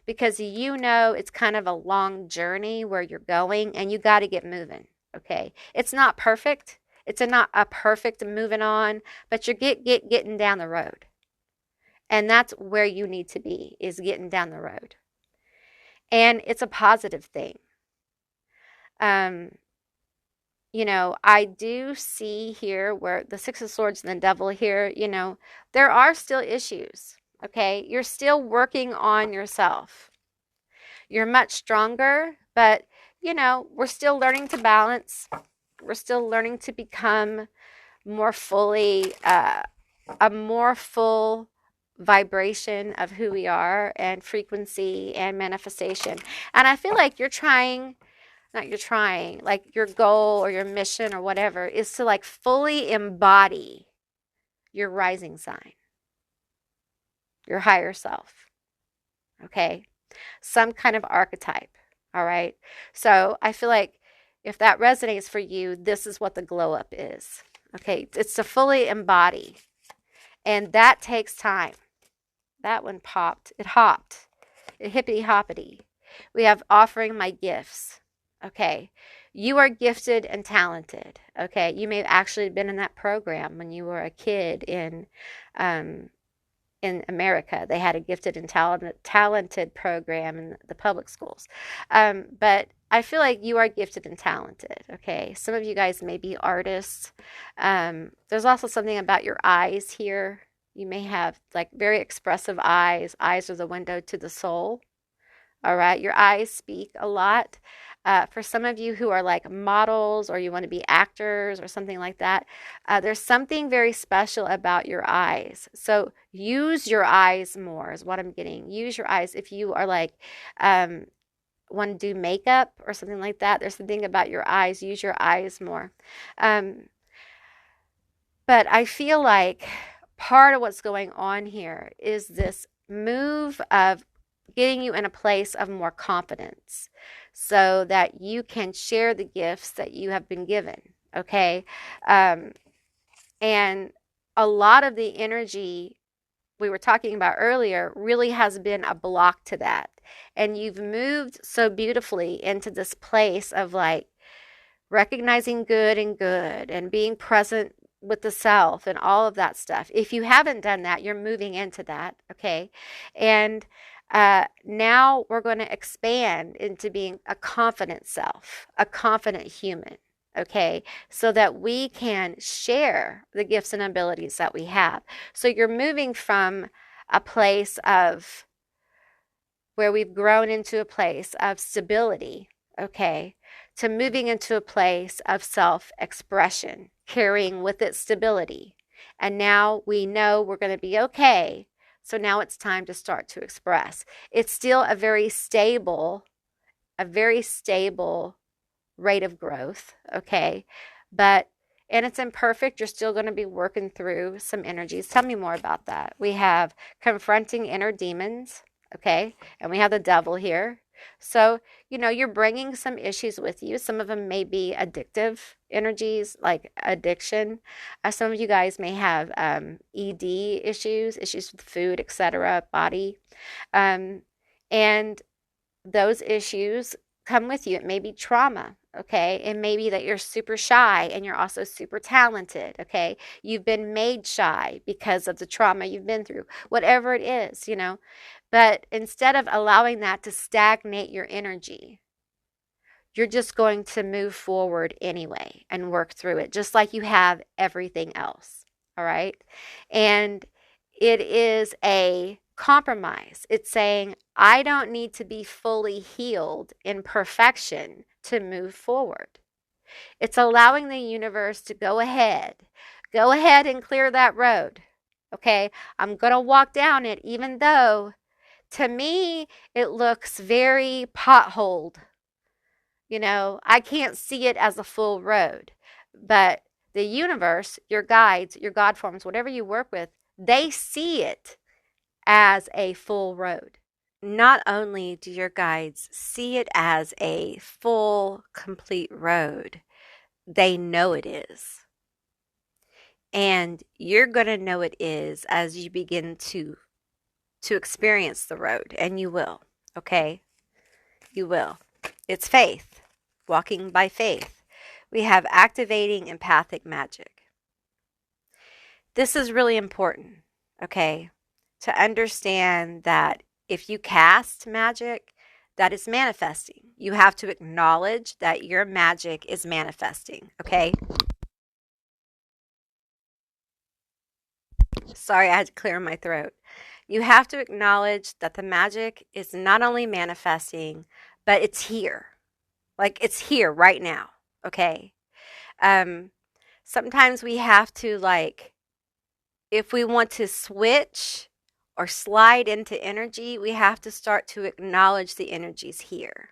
because you know it's kind of a long journey where you're going and you got to get moving. Okay. It's not perfect. It's not a perfect moving on, but you're getting down the road. And that's where you need to be, is getting down the road. And it's a positive thing. Um, I do see here where the Six of Swords and the Devil here, there are still issues. Okay. You're still working on yourself. You're much stronger, but, we're still learning to balance. We're still learning to become more fully, a more full vibration of who we are and frequency and manifestation. And I feel like like your goal or your mission or whatever is to like fully embody your rising sign, your higher self. Okay. Some kind of archetype. All right. So I feel like if that resonates for you, this is what the glow up is. Okay. It's to fully embody. And that takes time. That one popped. It hopped. It hippity hoppity. We have offering my gifts. Okay. You are gifted and talented. Okay. You may have actually been in that program when you were a kid in America. They had a gifted and talented program in the public schools. But I feel like you are gifted and talented. Okay. Some of you guys may be artists. There's also something about your eyes here. You may have like very expressive eyes. Eyes are the window to the soul. All right. Your eyes speak a lot. For some of you who are like models or you want to be actors or something like that, there's something very special about your eyes. So use your eyes more is what I'm getting. Use your eyes if you are like want to do makeup or something like that. There's something about your eyes. Use your eyes more. But I feel like part of what's going on here is this move of getting you in a place of more confidence so that you can share the gifts that you have been given. Okay. And a lot of the energy we were talking about earlier really has been a block to that. And you've moved so beautifully into this place of like recognizing good and being present with the self and all of that stuff. If you haven't done that, you're moving into that. Okay. And now we're going to expand into being a confident self, a confident human. Okay. So that we can share the gifts and abilities that we have. So you're moving from a place of where we've grown into a place of stability. Okay. To moving into a place of self-expression, carrying with it stability. And now we know we're going to be okay. So now it's time to start to express. It's still a very stable rate of growth, okay? And it's imperfect. You're still going to be working through some energies. Tell me more about that. We have confronting inner demons, okay? And we have the devil here. So, you're bringing some issues with you. Some of them may be addictive energies, like addiction. Some of you guys may have ED issues with food, etc., body. And those issues come with you. It may be trauma, okay? It may be that you're super shy and you're also super talented, okay? You've been made shy because of the trauma you've been through, whatever it is, But instead of allowing that to stagnate your energy, you're just going to move forward anyway and work through it, just like you have everything else, all right? And it is a compromise. It's saying, I don't need to be fully healed in perfection to move forward. It's allowing the universe to go ahead and clear that road, okay? I'm going to walk down it even though to me, it looks very potholed. I can't see it as a full road. But the universe, your guides, your God forms, whatever you work with, they see it as a full road. Not only do your guides see it as a full, complete road, they know it is. And you're going to know it is as you begin to experience the road, and you will. Okay? You will. It's faith, walking by faith. We have activating empathic magic. This is really important, okay? To understand that if you cast magic, that is manifesting. You have to acknowledge that your magic is manifesting, okay? Sorry, I had to clear my throat. You have to acknowledge that the magic is not only manifesting, but it's here. Like it's here right now, okay? Um, Sometimes we have to if we want to switch or slide into energy, we have to start to acknowledge the energies here.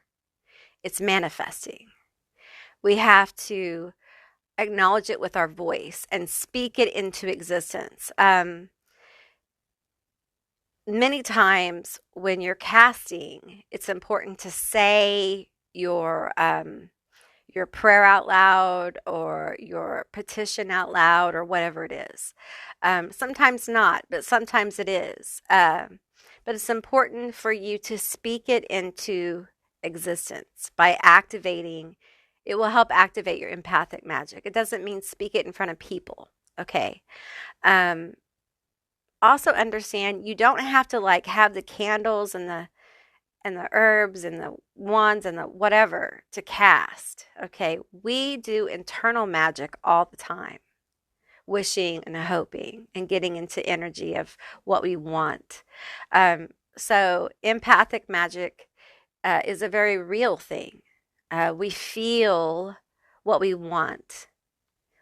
It's manifesting. We have to acknowledge it with our voice and speak it into existence. Many times when you're casting, it's important to say your prayer out loud or your petition out loud or whatever it is. Sometimes not, but sometimes it is. But it's important for you to speak it into existence by activating. It will help activate your empathic magic. It doesn't mean speak it in front of people. Okay. Um, Also understand you don't have to have the candles and the herbs and the wands and the whatever to cast. Okay, we do internal magic all the time, wishing and hoping and getting into energy of what we want. So empathic magic is a very real thing. We feel what we want.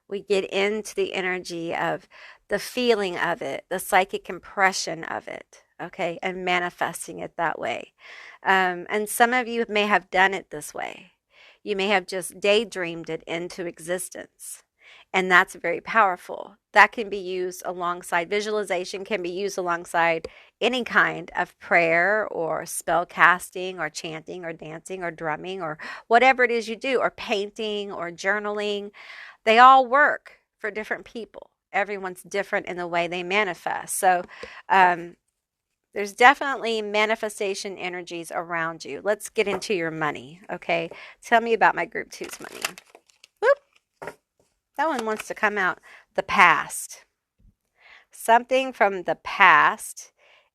We get into the energy of the feeling of it, the psychic impression of it, okay, and manifesting it that way. And some of you may have done it this way. You may have just daydreamed it into existence. And that's very powerful. That can be used alongside visualization, can be used alongside any kind of prayer or spell casting or chanting or dancing or drumming or whatever it is you do, or painting or journaling. They all work for different people. Everyone's different in the way they manifest. So there's definitely manifestation energies around you. Let's get into your money, okay? Tell me about my group two's money. Whoop. That one wants to come out. The past. Something from the past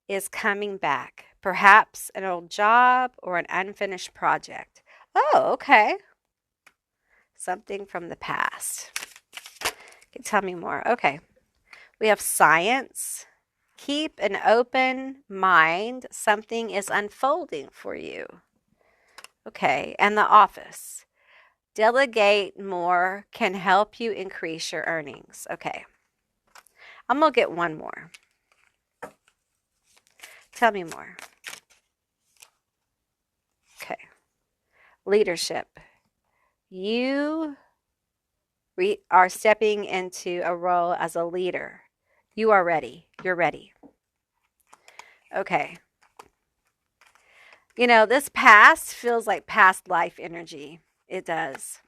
is coming back. Perhaps an old job or an unfinished project. Oh, okay. Something from the past. Okay, tell me more. Okay. We have science. Keep an open mind. Something is unfolding for you. Okay. And the office. Delegate more can help you increase your earnings. Okay. I'm going to get one more. Tell me more. Okay. Leadership. You are stepping into a role as a leader. You are ready. You're ready. Okay. You know, this past feels like past life energy. It does.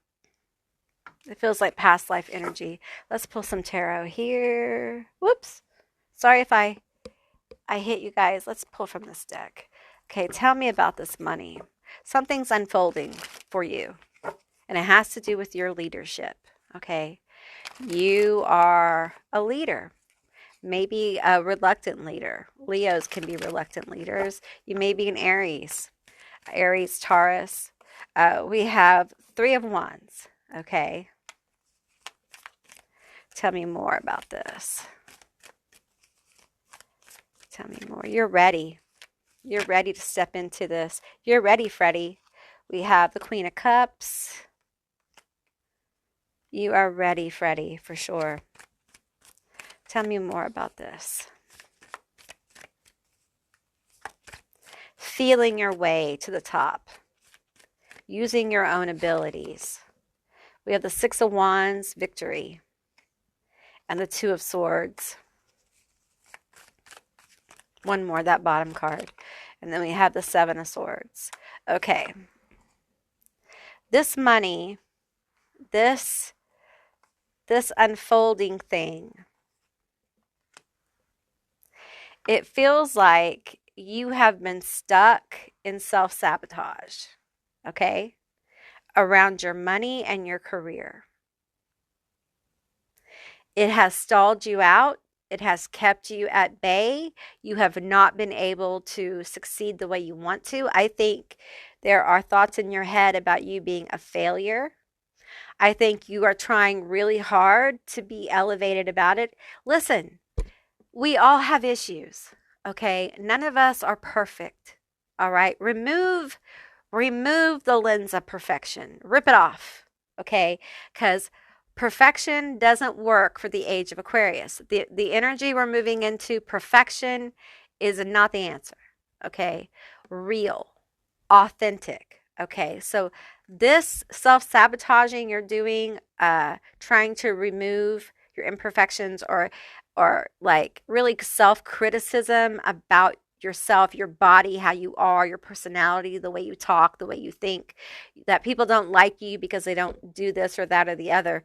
It feels like past life energy. Let's pull some tarot here. Whoops. Sorry if I hit you guys. Let's pull from this deck. Okay, tell me about this money. Something's unfolding for you, and it has to do with your leadership. Okay. You are a leader. Maybe a reluctant leader. Leos can be reluctant leaders. You may be an Aries, Taurus. We have Three of Wands. Okay. Tell me more about this. Tell me more. You're ready. You're ready to step into this. You're ready, Freddie. We have the Queen of Cups. You are ready, Freddie, for sure. Tell me more about this. Feeling your way to the top. Using your own abilities. We have the Six of Wands, victory. And the Two of Swords. One more, that bottom card. And then we have the Seven of Swords. Okay. This money, this unfolding thing, it feels like you have been stuck in self-sabotage, okay, around your money and your career. It has stalled you out. It has kept you at bay. You have not been able to succeed the way you want to. I think there are thoughts in your head about you being a failure. I think you are trying really hard to be elevated about it. Listen, we all have issues, okay? None of us are perfect, all right? Remove the lens of perfection. Rip it off, okay? Because perfection doesn't work for the age of Aquarius. The energy we're moving into, perfection, is not the answer, okay? Real, authentic, okay? So this self-sabotaging you're doing, trying to remove your imperfections, or like really self-criticism about yourself, your body, how you are, your personality, the way you talk, the way you think, that people don't like you because they don't do this or that or the other.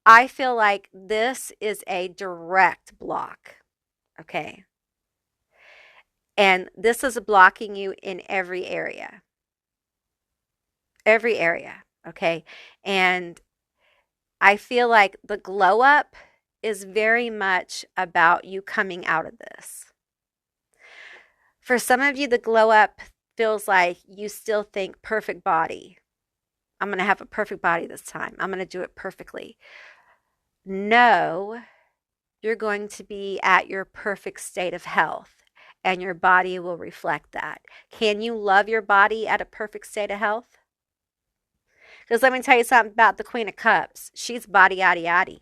I feel like this is a direct block, okay? And this is blocking you in every area, okay? And I feel like the glow up is very much about you coming out of this. For some of you, the glow up feels like you still think perfect body. I'm going to have a perfect body this time. I'm going to do it perfectly. No, you're going to be at your perfect state of health, and your body will reflect that. Can you love your body at a perfect state of health? Because let me tell you something about the Queen of Cups. She's body yaddy yaddy,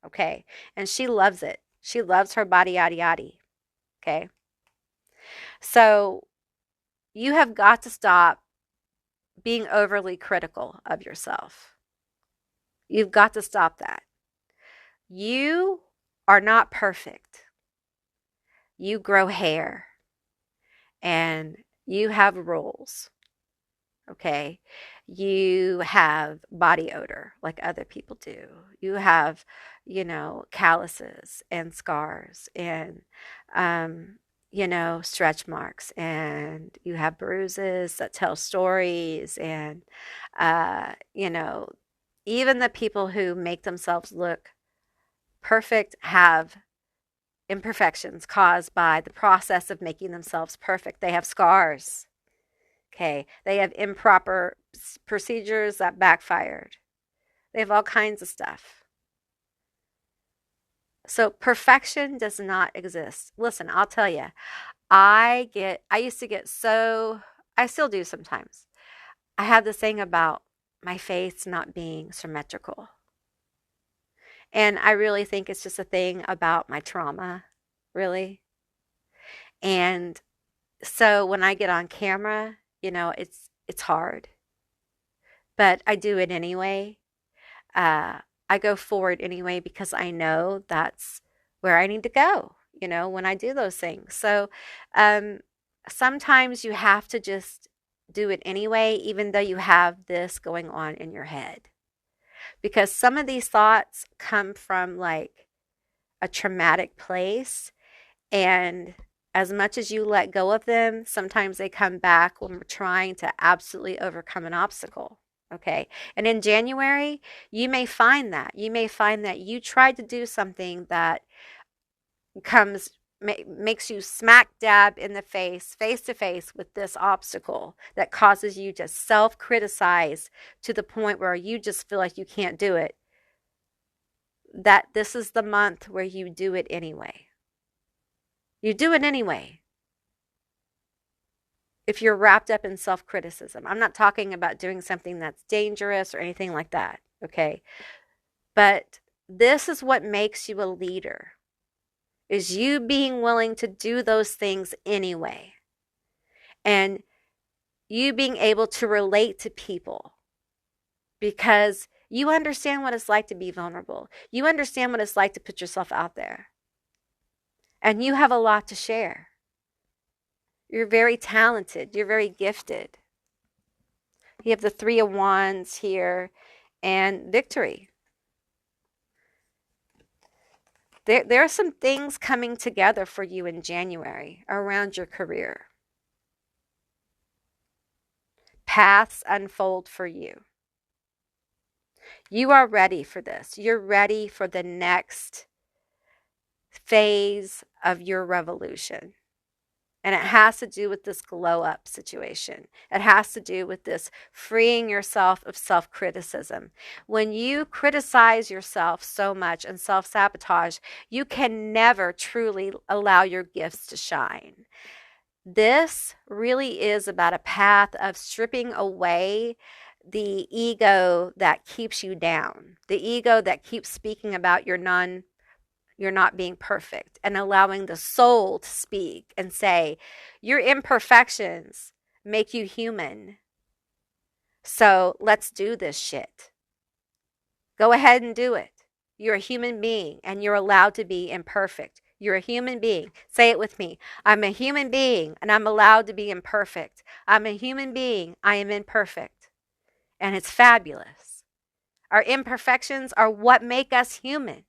okay? And she loves it. She loves her body yaddy yaddy, okay? So you have got to stop being overly critical of yourself. You've got to stop that. You are not perfect. You grow hair and you have rules, okay? You have body odor like other people do. You have, calluses and scars and, stretch marks, and you have bruises that tell stories, and, even the people who make themselves look perfect have imperfections caused by the process of making themselves perfect. They have scars. Okay. They have improper procedures that backfired. They have all kinds of stuff. So perfection does not exist. Listen, I'll tell you, I used to get so, I still do sometimes. I have this thing about my face not being symmetrical. And I really think it's just a thing about my trauma, really. And so when I get on camera, it's hard, but I do it anyway. I go forward anyway because I know that's where I need to go, when I do those things. So sometimes you have to just do it anyway, even though you have this going on in your head. Because some of these thoughts come from like a traumatic place, and as much as you let go of them, sometimes they come back when we're trying to absolutely overcome an obstacle. Okay. And in January, you may find that. You may find that you tried to do something that makes you smack dab in the face to face with this obstacle that causes you to self-criticize to the point where you just feel like you can't do it. That this is the month where you do it anyway. You do it anyway. If you're wrapped up in self-criticism. I'm not talking about doing something that's dangerous or anything like that, okay? But this is what makes you a leader, is you being willing to do those things anyway. And you being able to relate to people because you understand what it's like to be vulnerable. You understand what it's like to put yourself out there. And you have a lot to share. You're very talented. You're very gifted. You have the Three of Wands here and victory. There are some things coming together for you in January around your career. Paths unfold for you. You are ready for this. You're ready for the next phase of your revolution. And it has to do with this glow up situation. It has to do with this freeing yourself of self criticism. When you criticize yourself so much and self sabotage, you can never truly allow your gifts to shine. This really is about a path of stripping away the ego that keeps you down, the ego that keeps speaking about you're not being perfect, and allowing the soul to speak and say, your imperfections make you human. So let's do this shit. Go ahead and do it. You're a human being and you're allowed to be imperfect. You're a human being. Say it with me. I'm a human being and I'm allowed to be imperfect. I'm a human being. I am imperfect. And it's fabulous. Our imperfections are what make us human.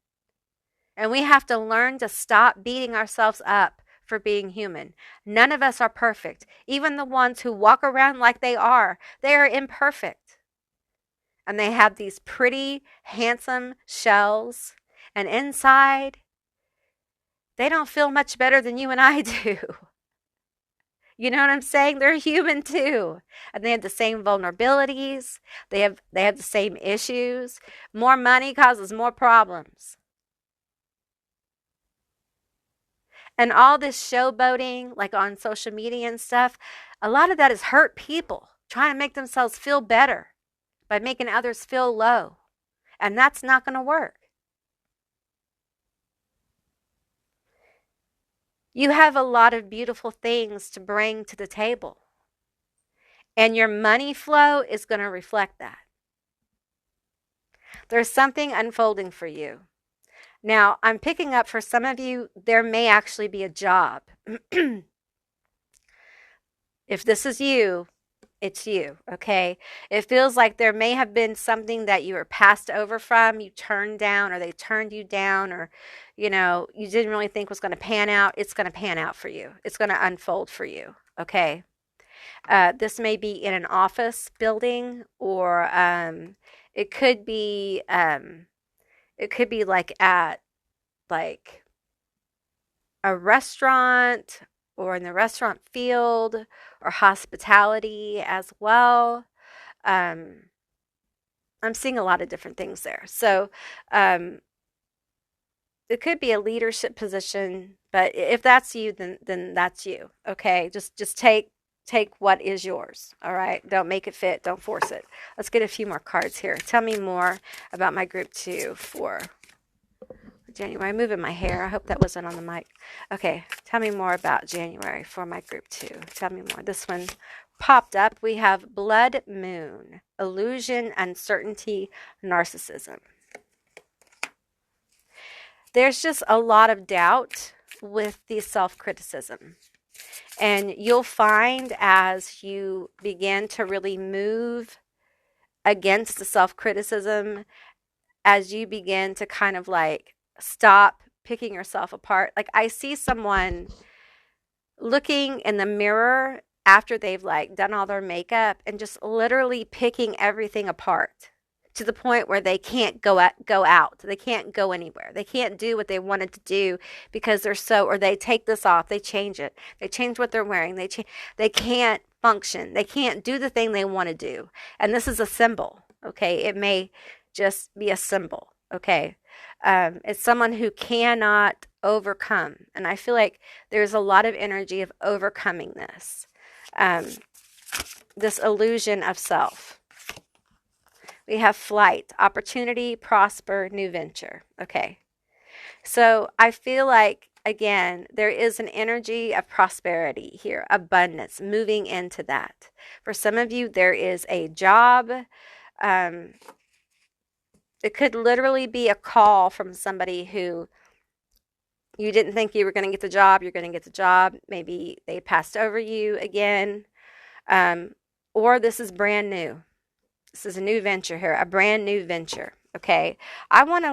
And we have to learn to stop beating ourselves up for being human. None of us are perfect. Even the ones who walk around like they are imperfect. And they have these pretty, handsome shells. And inside, they don't feel much better than you and I do. You know what I'm saying? They're human too. And they have the same vulnerabilities. They have the same issues. More money causes more problems. And all this showboating, like on social media and stuff, a lot of that is hurt people trying to make themselves feel better by making others feel low. And that's not going to work. You have a lot of beautiful things to bring to the table. And your money flow is going to reflect that. There's something unfolding for you. Now, I'm picking up for some of you, there may actually be a job. If this is you, it's you, okay? It feels like there may have been something that you were passed over from, you turned down, or they turned you down, or, you didn't really think was going to pan out. It's going to pan out for you. It's going to unfold for you, okay? This may be in an office building, or it could be like at like a restaurant or in the restaurant field or hospitality as well. I'm seeing a lot of different things there. So it could be a leadership position, but if that's you, then that's you. Okay, just take what is yours. All right, don't make it fit. Don't force it. Let's get a few more cards here. Tell me more about my group 2 for January. I'm moving my hair. I hope that wasn't on the mic. Okay, tell me more about January for my group 2. Tell me more. This one popped up. We have Blood Moon, Illusion, Uncertainty, Narcissism. There's just a lot of doubt with the self-criticism. And you'll find as you begin to really move against the self-criticism, as you begin to kind of like stop picking yourself apart. Like I see someone looking in the mirror after they've like done all their makeup and just literally picking everything apart to the point where they can't go out. They can't go anywhere. They can't do what they wanted to do because or they take this off, they change it. They change what they're wearing. They can't function. They can't do the thing they want to do. And this is a symbol, okay? It may just be a symbol, okay? It's someone who cannot overcome. And I feel like there's a lot of energy of overcoming this illusion of self. We have flight, opportunity, prosper, new venture. Okay. So I feel like, again, there is an energy of prosperity here, abundance, moving into that. For some of you, there is a job. It could literally be a call from somebody who you didn't think you were going to get the job. You're going to get the job. Maybe they passed over you again. Or this is brand new. This is a new venture here, a brand new venture. Okay. I want to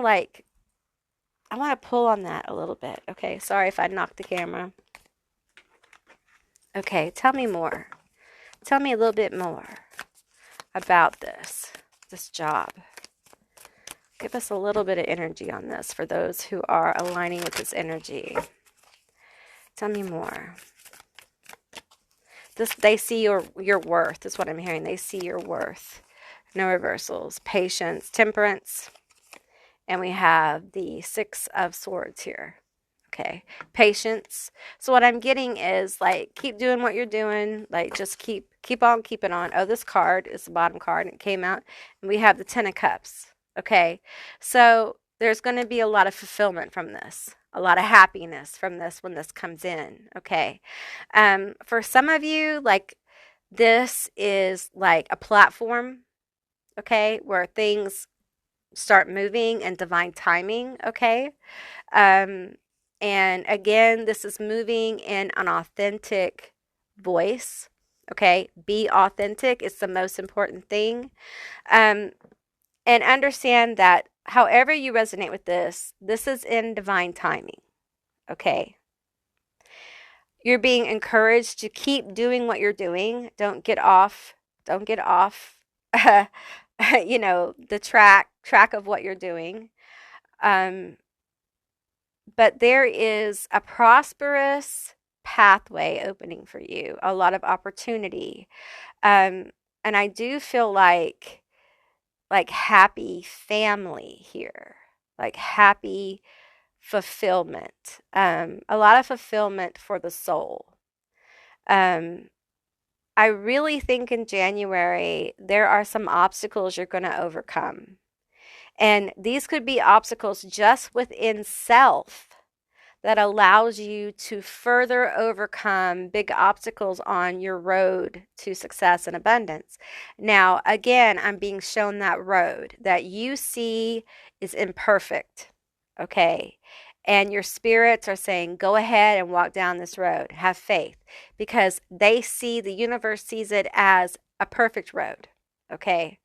I want to pull on that a little bit. Okay, sorry if I knocked the camera. Okay, tell me more. Tell me a little bit more about this job. Give us a little bit of energy on this for those who are aligning with this energy. Tell me more. They see your worth, is what I'm hearing. They see your worth. No reversals. Patience, temperance. And we have the Six of Swords here. Okay. Patience. So what I'm getting is like, keep doing what you're doing. Like, just keep on keeping on. Oh, this card is the bottom card and it came out. And we have the Ten of Cups. Okay. So there's going to be a lot of fulfillment from this. A lot of happiness from this when this comes in. Okay. For some of you, like, this is like a platform, okay, where things start moving and divine timing, okay? And again, this is moving in an authentic voice, okay? Be authentic is the most important thing. And understand that however you resonate with this is in divine timing, okay? You're being encouraged to keep doing what you're doing. Don't get off, you know, the track of what you're doing. But there is a prosperous pathway opening for you, a lot of opportunity. And I do feel like happy family here, like happy fulfillment, a lot of fulfillment for the soul. I really think in January, there are some obstacles you're going to overcome. And these could be obstacles just within self that allows you to further overcome big obstacles on your road to success and abundance. Now, again, I'm being shown that road that you see is imperfect, okay? And your spirits are saying, go ahead and walk down this road. Have faith, because they see, the universe sees it as a perfect road, okay?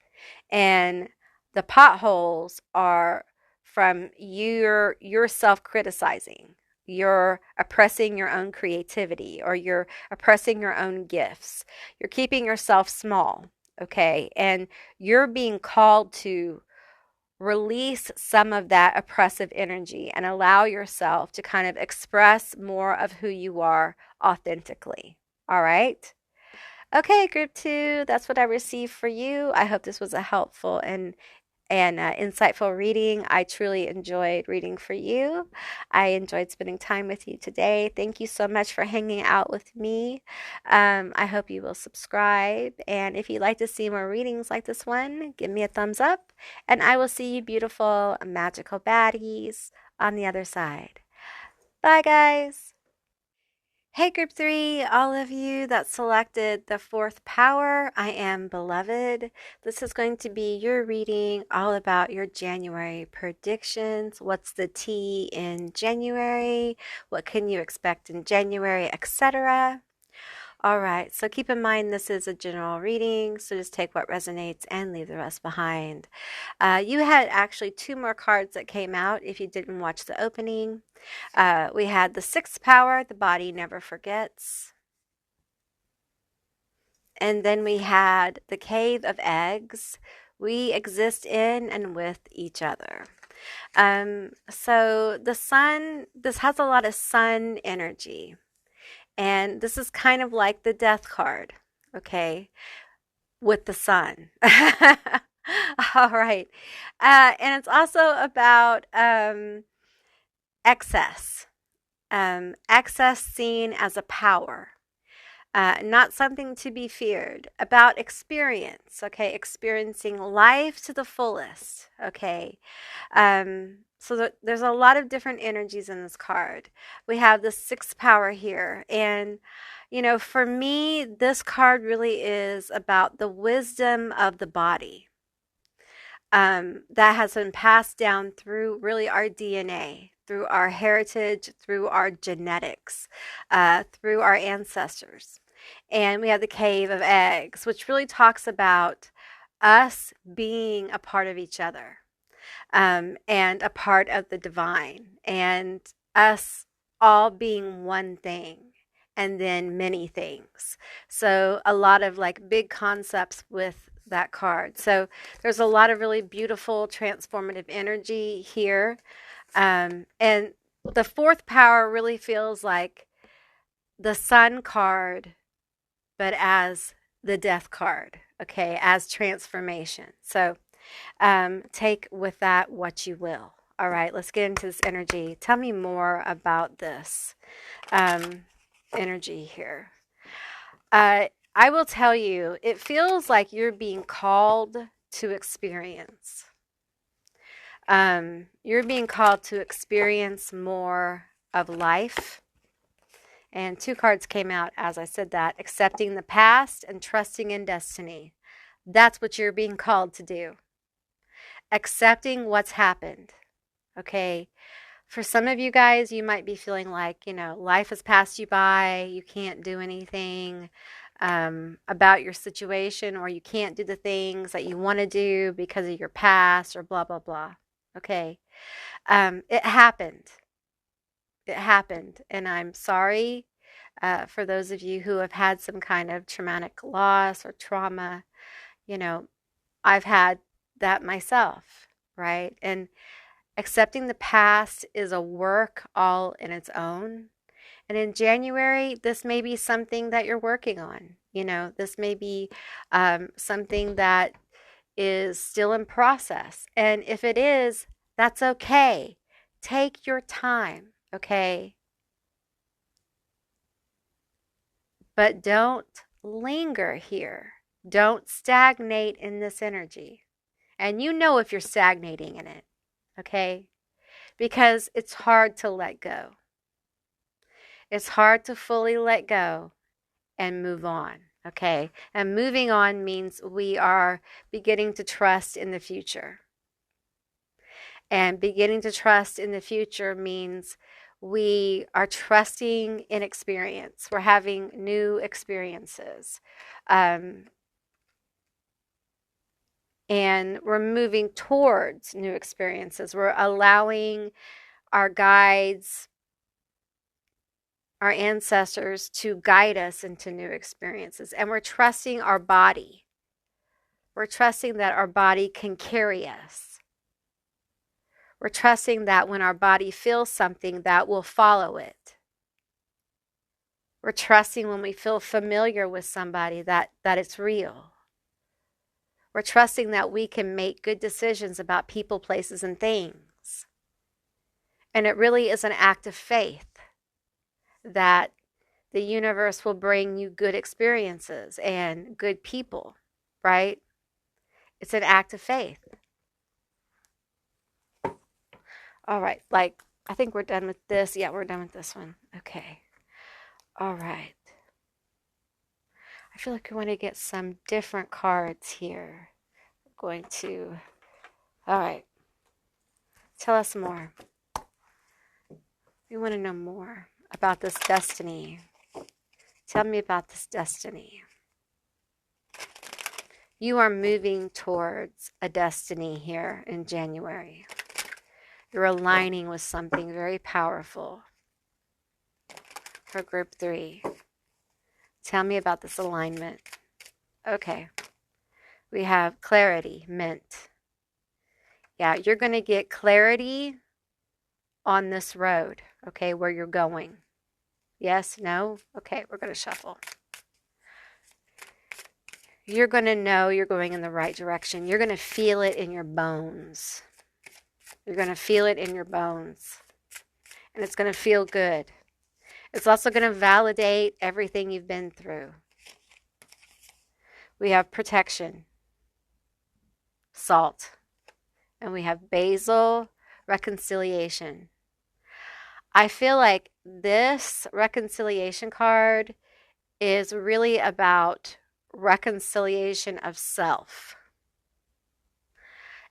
And the potholes are from your self-criticizing. You're oppressing your own creativity, or you're oppressing your own gifts. You're keeping yourself small, okay? And you're being called to release some of that oppressive energy and allow yourself to kind of express more of who you are authentically. All right? Okay, group 2, that's what I received for you. I hope this was a helpful and insightful reading. I truly enjoyed reading for you. I enjoyed spending time with you today. Thank you so much for hanging out with me. I hope you will subscribe. And if you'd like to see more readings like this one, give me a thumbs up. And I will see you beautiful, magical baddies on the other side. Bye, guys. Hey, group 3, all of you that selected the 4th power, I am beloved. This is going to be your reading all about your January predictions. What's the tea in January? What can you expect in January, etc. All right, so keep in mind this is a general reading, so just take what resonates and leave the rest behind. You had actually 2 more cards that came out if you didn't watch the opening. We had the 6th power, the body never forgets. And then we had the cave of eggs. We exist in and with each other. So the sun, this has a lot of sun energy. And this is kind of like the death card, okay, with the sun. All right. And it's also about excess. Excess seen as a power. Not something to be feared, about experience, okay, experiencing life to the fullest, okay. So there's a lot of different energies in this card. We have the 6th power here, and you know, for me, this card really is about the wisdom of the body. That has been passed down through really our DNA, through our heritage, through our genetics, through our ancestors. And we have the cave of eggs, which really talks about us being a part of each other. and a part of the divine, and us all being one thing and then many things. So, a lot of like big concepts with that card. So, there's a lot of really beautiful transformative energy here. And the fourth power really feels like the sun card, but as the death card, okay, as transformation. So take with that what you will. All right, let's get into this energy. Tell me more about this energy here. I will tell you, it feels like you're being called to experience. You're being called to experience more of life. And two cards came out as I said that: accepting the past and trusting in destiny. That's what you're being called to do. Accepting what's happened. Okay. For some of you guys, you might be feeling like, life has passed you by. You can't do anything about your situation, or you can't do the things that you want to do because of your past, or blah, blah, blah. Okay. It happened. It happened. And I'm sorry for those of you who have had some kind of traumatic loss or trauma. I've had that myself, right? And accepting the past is a work all in its own. And in January, this may be something that you're working on. This may be something that is still in process. And if it is, that's okay. Take your time, okay? But don't linger here. Don't stagnate in this energy. And if you're stagnating in it, okay? Because it's hard to let go. It's hard to fully let go and move on, okay? And moving on means we are beginning to trust in the future. And beginning to trust in the future means we are trusting in experience. We're having new experiences. And we're moving towards new experiences. We're allowing our guides, our ancestors, to guide us into new experiences. And we're trusting our body. We're trusting that our body can carry us. We're trusting that when our body feels something, that we'll follow it. We're trusting when we feel familiar with somebody that it's real. We're trusting that we can make good decisions about people, places, and things. And it really is an act of faith that the universe will bring you good experiences and good people, right? It's an act of faith. All right, I think we're done with this. Yeah, we're done with this one. Okay. All right. I feel like we want to get some different cards here. We're going to, all right. Tell us more. We want to know more about this destiny. Tell me about this destiny. You are moving towards a destiny here in January. You're aligning with something very powerful. For group 3. Tell me about this alignment. Okay. We have clarity, mint. Yeah, you're going to get clarity on this road, okay, where you're going. Yes, no? Okay, we're going to shuffle. You're going to know you're going in the right direction. You're going to feel it in your bones. You're going to feel it in your bones. And it's going to feel good. It's also going to validate everything you've been through. We have protection, salt, and we have basil, reconciliation. I feel like this reconciliation card is really about reconciliation of self.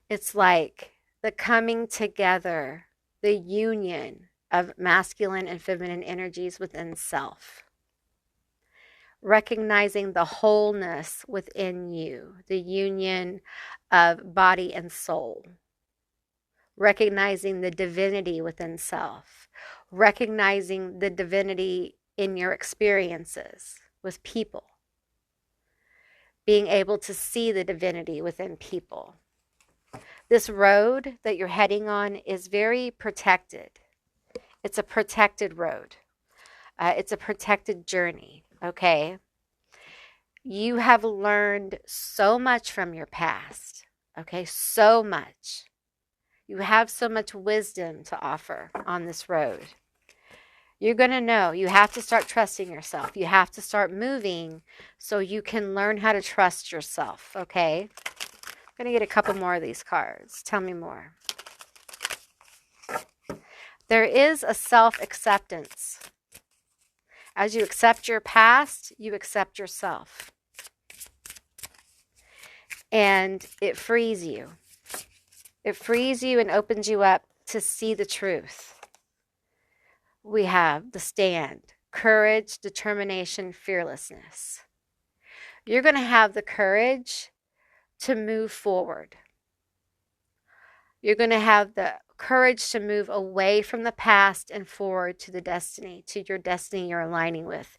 It's like the coming together, the union of masculine and feminine energies within self. Recognizing the wholeness within you, the union of body and soul. recognizing the divinity within self, recognizing the divinity in your experiences with people, being able to see the divinity within people. This road that you're heading on is very protected. It's a protected road. It's a protected journey, okay? You have learned so much from your past, okay? So much. You have so much wisdom to offer on this road. You're going to know. You have to start trusting yourself. You have to start moving so you can learn how to trust yourself, okay? I'm going to get a couple more of these cards. Tell me more. There is a self-acceptance. As you accept your past, you accept yourself. And it frees you. It frees you and opens you up to see the truth. We have the stand, courage, determination, fearlessness. You're going to have the courage to move forward. You're going to have the courage to move away from the past and forward to the destiny, to your destiny you're aligning with.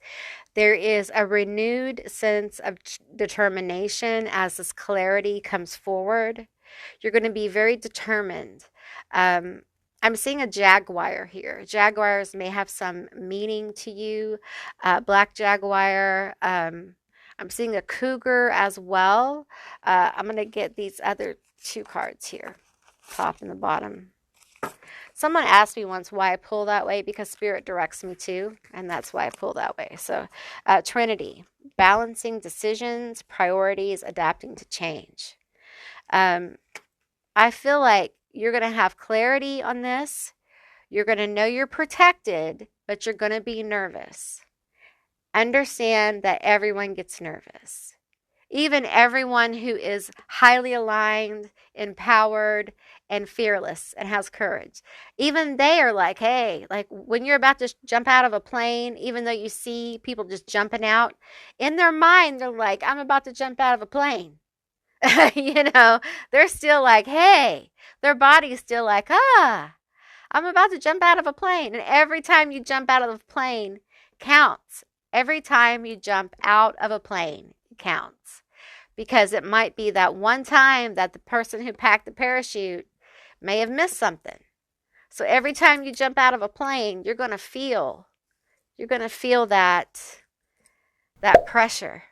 There is a renewed sense of determination as this clarity comes forward. You're going to be very determined. I'm seeing a jaguar here. Jaguars may have some meaning to you. Black jaguar. I'm seeing a cougar as well. I'm going to get these other two cards here, top and the bottom. Someone asked me once why I pull that way, because Spirit directs me to, and that's why I pull that way. So, Trinity, balancing decisions, priorities, adapting to change. I feel like you're going to have clarity on this. You're going to know you're protected, but you're going to be nervous. Understand that everyone gets nervous. Even everyone who is highly aligned, empowered, and fearless and has courage. Even they are like, hey, like when you're about to jump out of a plane, even though you see people just jumping out, in their mind, they're like, I'm about to jump out of a plane. You know, they're still like, hey, their body's still like, I'm about to jump out of a plane. And every time you jump out of a plane counts. Every time you jump out of a plane counts. Because it might be that one time that the person who packed the parachute may have missed something. So every time you jump out of a plane, you're going to feel that pressure,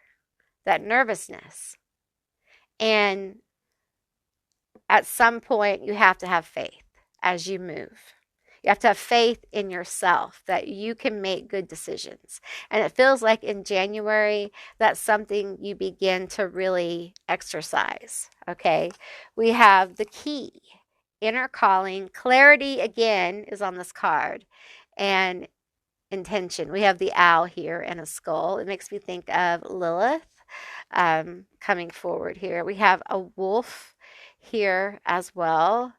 that nervousness. And at some point, you have to have faith as you move. You have to have faith in yourself that you can make good decisions. And it feels like in January, that's something you begin to really exercise, okay? We have the key, inner calling. Clarity, again, is on this card. And intention. We have the owl here and a skull. It makes me think of Lilith coming forward here. We have a wolf here as well.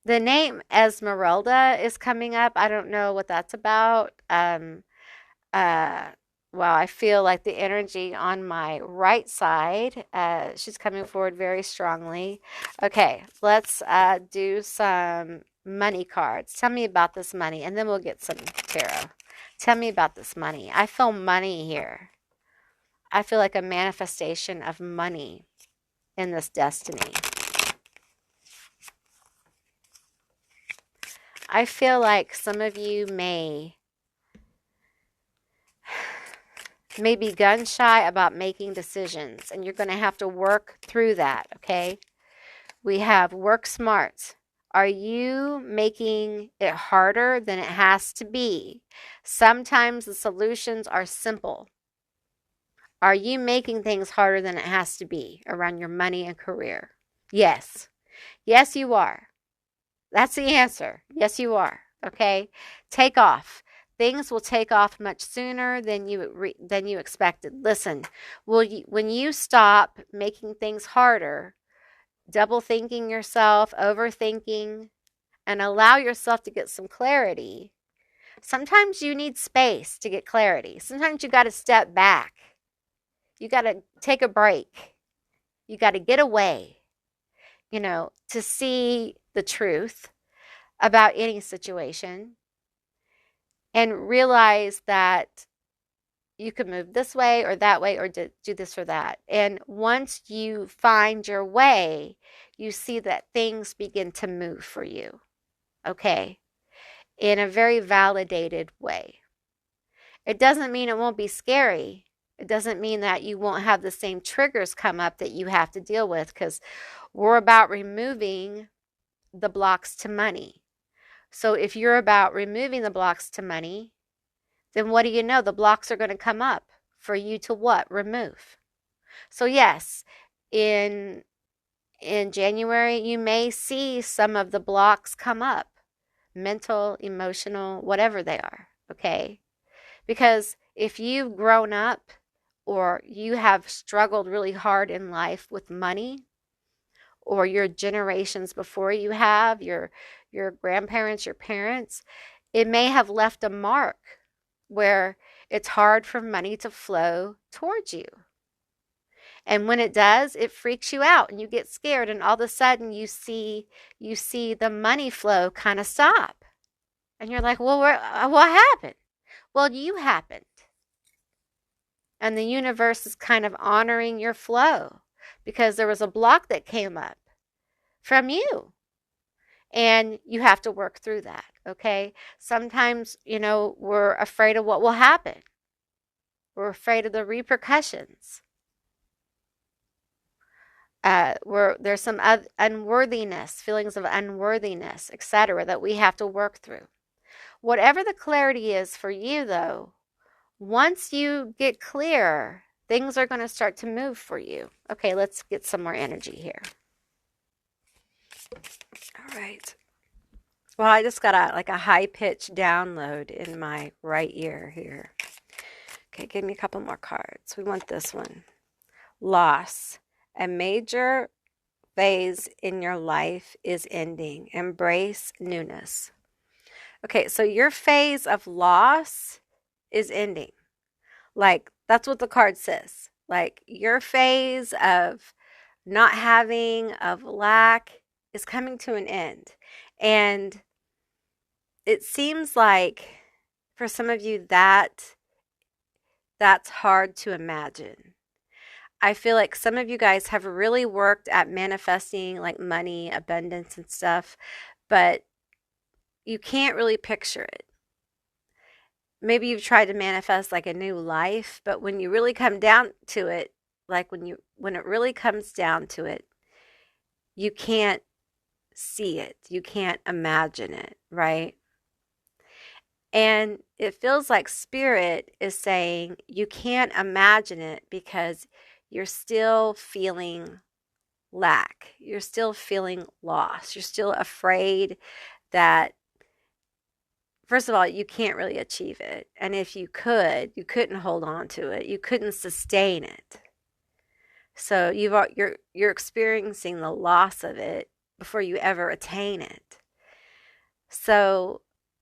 The name Esmeralda is coming up. I don't know what that's about. Well, I feel like the energy on my right side, she's coming forward very strongly. Okay, let's do some money cards. Tell me about this money, and then we'll get some tarot. Tell me about this money. I feel money here. I feel like a manifestation of money in this destiny. I feel like some of you may be gun shy about making decisions, and you're going to have to work through that, okay? We have work smart. Are you making it harder than it has to be? Sometimes the solutions are simple. Are you making things harder than it has to be around your money and career? Yes. Yes, you are. That's the answer. Yes, you are. Okay? Take off. Things will take off much sooner than you expected. Listen, when you stop making things harder, double thinking yourself, overthinking, and allow yourself to get some clarity, sometimes you need space to get clarity. Sometimes you got to step back. You got to take a break. You got to get away. to see the truth about any situation and realize that you can move this way or do this or that. And once you find your way, you see that things begin to move for you, okay, in a very validated way. It doesn't mean it won't be scary. It doesn't mean that you won't have the same triggers come up that you have to deal with, because we're about removing the blocks to money. So if you're about removing the blocks to money, then what do you know? The blocks are going to come up for you to what? Remove. So yes, in January, you may see some of the blocks come up, mental, emotional, whatever they are, okay? Because if you've grown up or you have struggled really hard in life with money, or your generations before you have, your grandparents, your parents, it may have left a mark where it's hard for money to flow towards you. And when it does, it freaks you out and you get scared, and all of a sudden you see the money flow kind of stop. And you're like, "Well, what happened?" Well, you happened. And the universe is kind of honoring your flow because there was a block that came up from you. And you have to work through that, okay? Sometimes, we're afraid of what will happen. We're afraid of the repercussions. There's some unworthiness, feelings of unworthiness, etc., that we have to work through. Whatever the clarity is for you, though, once you get clear, things are going to start to move for you. Okay, let's get some more energy here. All right. Well, I just got a high-pitched download in my right ear here. Okay, give me a couple more cards. We want this one. Loss. A major phase in your life is ending. Embrace newness. Okay, so your phase of loss is ending. Like, that's what the card says. Like, your phase of not having, of lack, is coming to an end. And it seems like for some of you that's hard to imagine. I feel like some of you guys have really worked at manifesting like money, abundance and stuff, but you can't really picture it. Maybe you've tried to manifest like a new life, but when you really come down to it, like when it really comes down to it, you can't see it. You can't imagine it, right? And it feels like Spirit is saying you can't imagine it because you're still feeling lack. You're still feeling lost. You're still afraid that, first of all, you can't really achieve it. And if you could, you couldn't hold on to it. You couldn't sustain it. So you're experiencing the loss of it before you ever attain it. So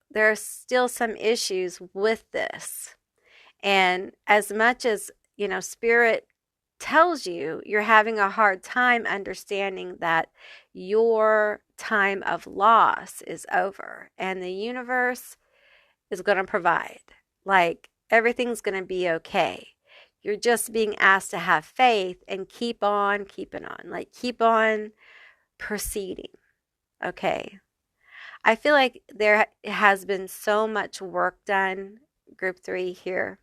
there are still some issues with this. And as much as, Spirit tells you you're having a hard time understanding that your time of loss is over and the universe is going to provide. Like, everything's going to be okay. You're just being asked to have faith and keep on keeping on. Like, keep on proceeding. Okay. I feel like there has been so much work done, group 3 here,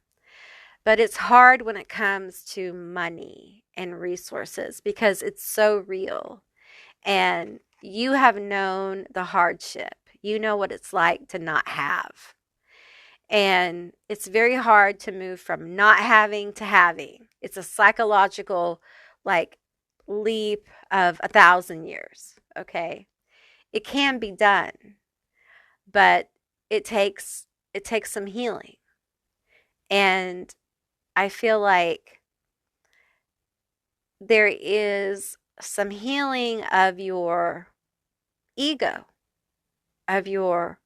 but it's hard when it comes to money and resources because it's so real. And you have known the hardship. You know what it's like to not have. And it's very hard to move from not having to having. It's a psychological, like, leap of 1,000 years, okay? It can be done, but it takes some healing. And I feel like there is some healing of your ego, of your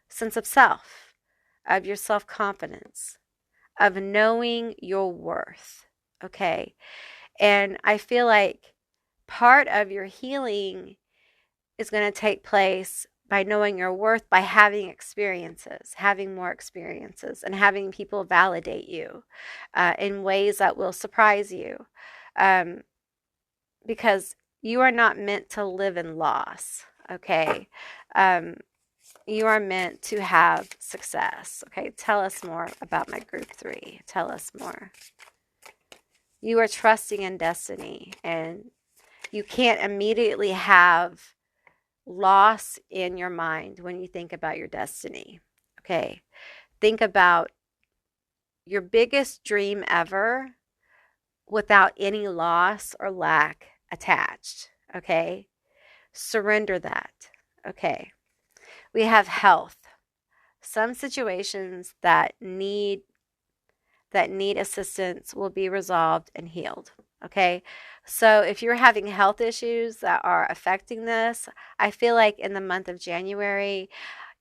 sense of self, of your self-confidence, of knowing your worth, okay? And I feel like part of your healing is going to take place by knowing your worth, by having experiences, having more experiences, and having people validate you in ways that will surprise you. Because you are not meant to live in loss, okay? You are meant to have success, okay? Tell us more about my group 3. Tell us more. You are trusting in destiny, and you can't immediately have loss in your mind when you think about your destiny, okay? Think about your biggest dream ever without any loss or lack attached, okay? Surrender that, okay? We have health. Some situations that need assistance will be resolved and healed, okay? So if you're having health issues that are affecting this, I feel like in the month of January,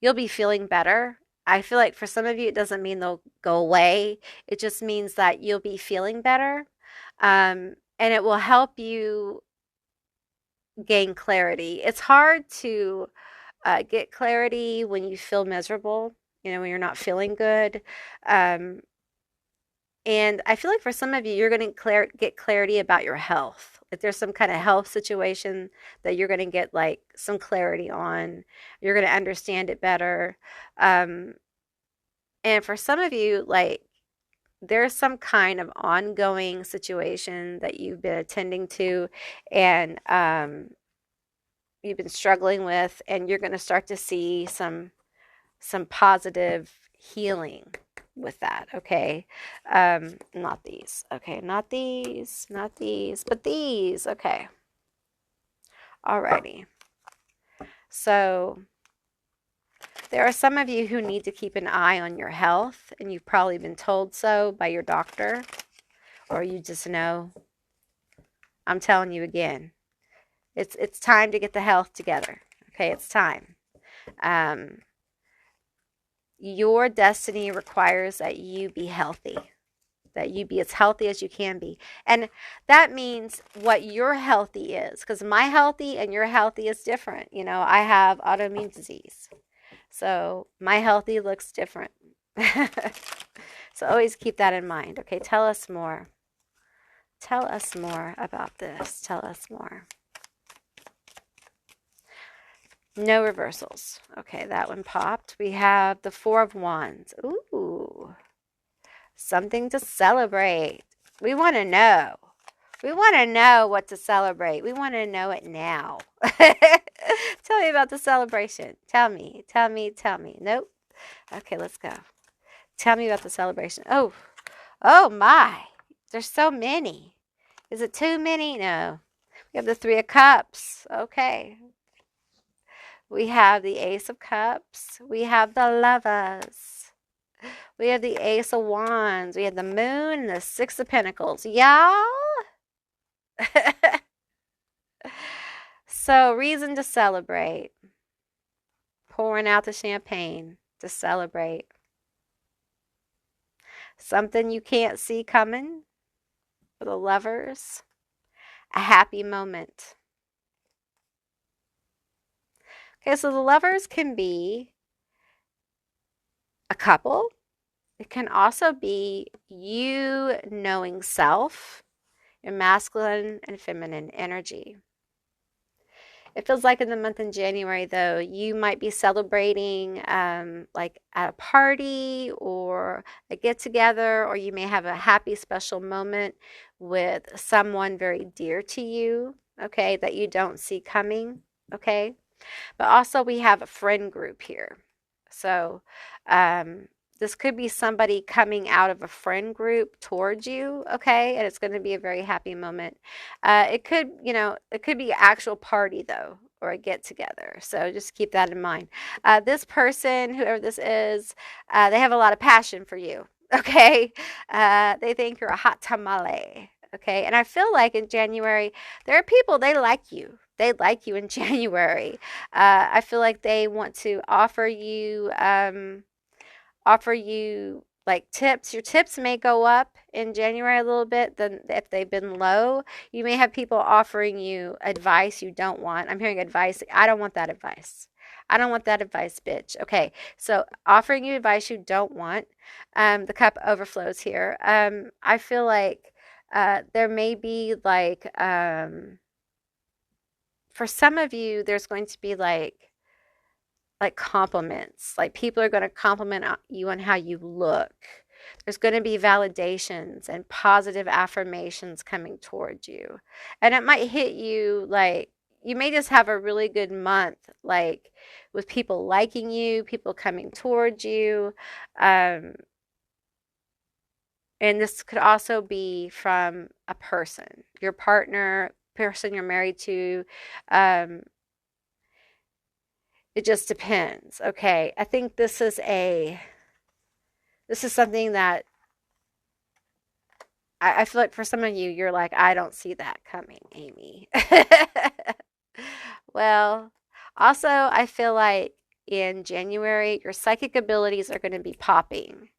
you'll be feeling better. I feel like for some of you, it doesn't mean they'll go away. It just means that you'll be feeling better. And it will help you gain clarity. It's hard to get clarity when you feel miserable, when you're not feeling good. And I feel like for some of you, you're going to get clarity about your health. If there's some kind of health situation that you're going to get like some clarity on, you're going to understand it better. And for some of you, like there's some kind of ongoing situation that you've been attending to and you've been struggling with, and you're going to start to see some positive healing with that, okay? Not these, okay, not these, but these, okay. Alrighty. So there are some of you who need to keep an eye on your health, and you've probably been told so by your doctor, or you just know. I'm telling you again, it's time to get the health together, okay? It's time. Your destiny requires that you be healthy, that you be as healthy as you can be. And that means what your healthy is, because my healthy and your healthy is different. I have autoimmune disease, so my healthy looks different. So always keep that in mind. Okay, tell us more. Tell us more about this. Tell us more. No reversals. Okay, that one popped. We have the 4 of Wands. Ooh, something to celebrate. We want to know. We want to know what to celebrate. We want to know it now. Tell me about the celebration. Tell me. Nope. Okay, let's go. Tell me about the celebration. Oh my. There's so many. Is it too many? No. We have the 3 of Cups. Okay. We have the Ace of Cups. We have the Lovers. We have the Ace of Wands. We have the Moon and the 6 of Pentacles. Y'all? So, reason to celebrate. Pouring out the champagne to celebrate. Something you can't see coming for the Lovers. A happy moment. Okay, so the Lovers can be a couple. It can also be you knowing self, your masculine and feminine energy. It feels like in the month of January, though, you might be celebrating like at a party or a get-together, or you may have a happy, special moment with someone very dear to you, okay, that you don't see coming, okay? But also we have a friend group here. So this could be somebody coming out of a friend group towards you, okay? And it's going to be a very happy moment. It could be an actual party, though, or a get-together. So just keep that in mind. This person, whoever this is, they have a lot of passion for you, okay? They think you're a hot tamale, okay? And I feel like in January, there are people, they like you. They like you in January. I feel like they want to offer you like tips. Your tips may go up in January a little bit than if they've been low. You may have people offering you advice you don't want. I'm hearing advice. I don't want that advice. I don't want that advice, bitch. Okay, so offering you advice you don't want. The cup overflows here. I feel like there may be like for some of you, there's going to be like compliments. Like people are going to compliment you on how you look. There's going to be validations and positive affirmations coming towards you. And it might hit you like you may just have a really good month, like with people liking you, people coming towards you. Um, and this could also be from a person, your partner, person you're married to. Um, it just depends. Okay. I think this is something that I feel like for some of you, you're like, I don't see that coming, Amy. Well, also, I feel like in January, your psychic abilities are going to be popping.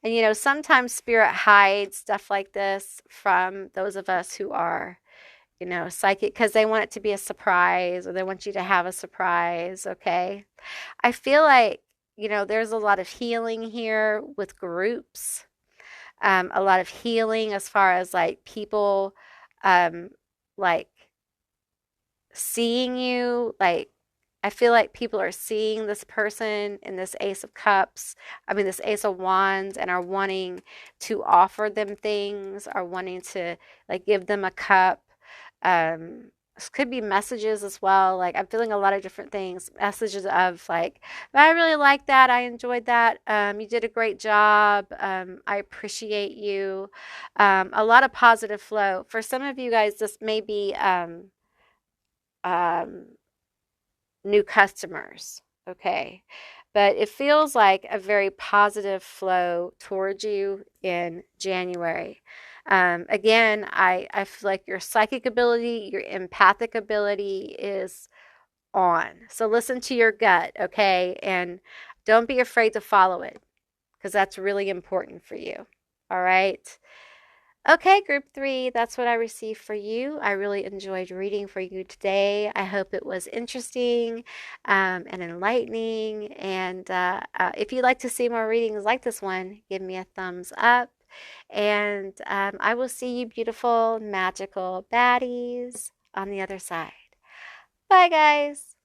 And sometimes spirit hides stuff like this from those of us who are, psychic because they want it to be a surprise or they want you to have a surprise, okay? I feel like, there's a lot of healing here with groups, a lot of healing as far as like people um, like seeing you. Like, I feel like people are seeing this person in this Ace of Cups, I mean, this Ace of Wands, and are wanting to offer them things, are wanting to like give them a cup. This could be messages as well. Like, I'm feeling a lot of different things. Messages of like, I really like that. I enjoyed that. You did a great job. I appreciate you. A lot of positive flow. For some of you guys, this may be um, new customers, okay? But it feels like a very positive flow towards you in January. Again, I feel like your psychic ability, your empathic ability is on. So listen to your gut, okay? And don't be afraid to follow it because that's really important for you. All right. Okay, group three, that's what I received for you. I really enjoyed reading for you today. I hope it was interesting and enlightening. And if you'd like to see more readings like this one, give me a thumbs up. And I will see you, beautiful, magical baddies, on the other side. Bye, guys.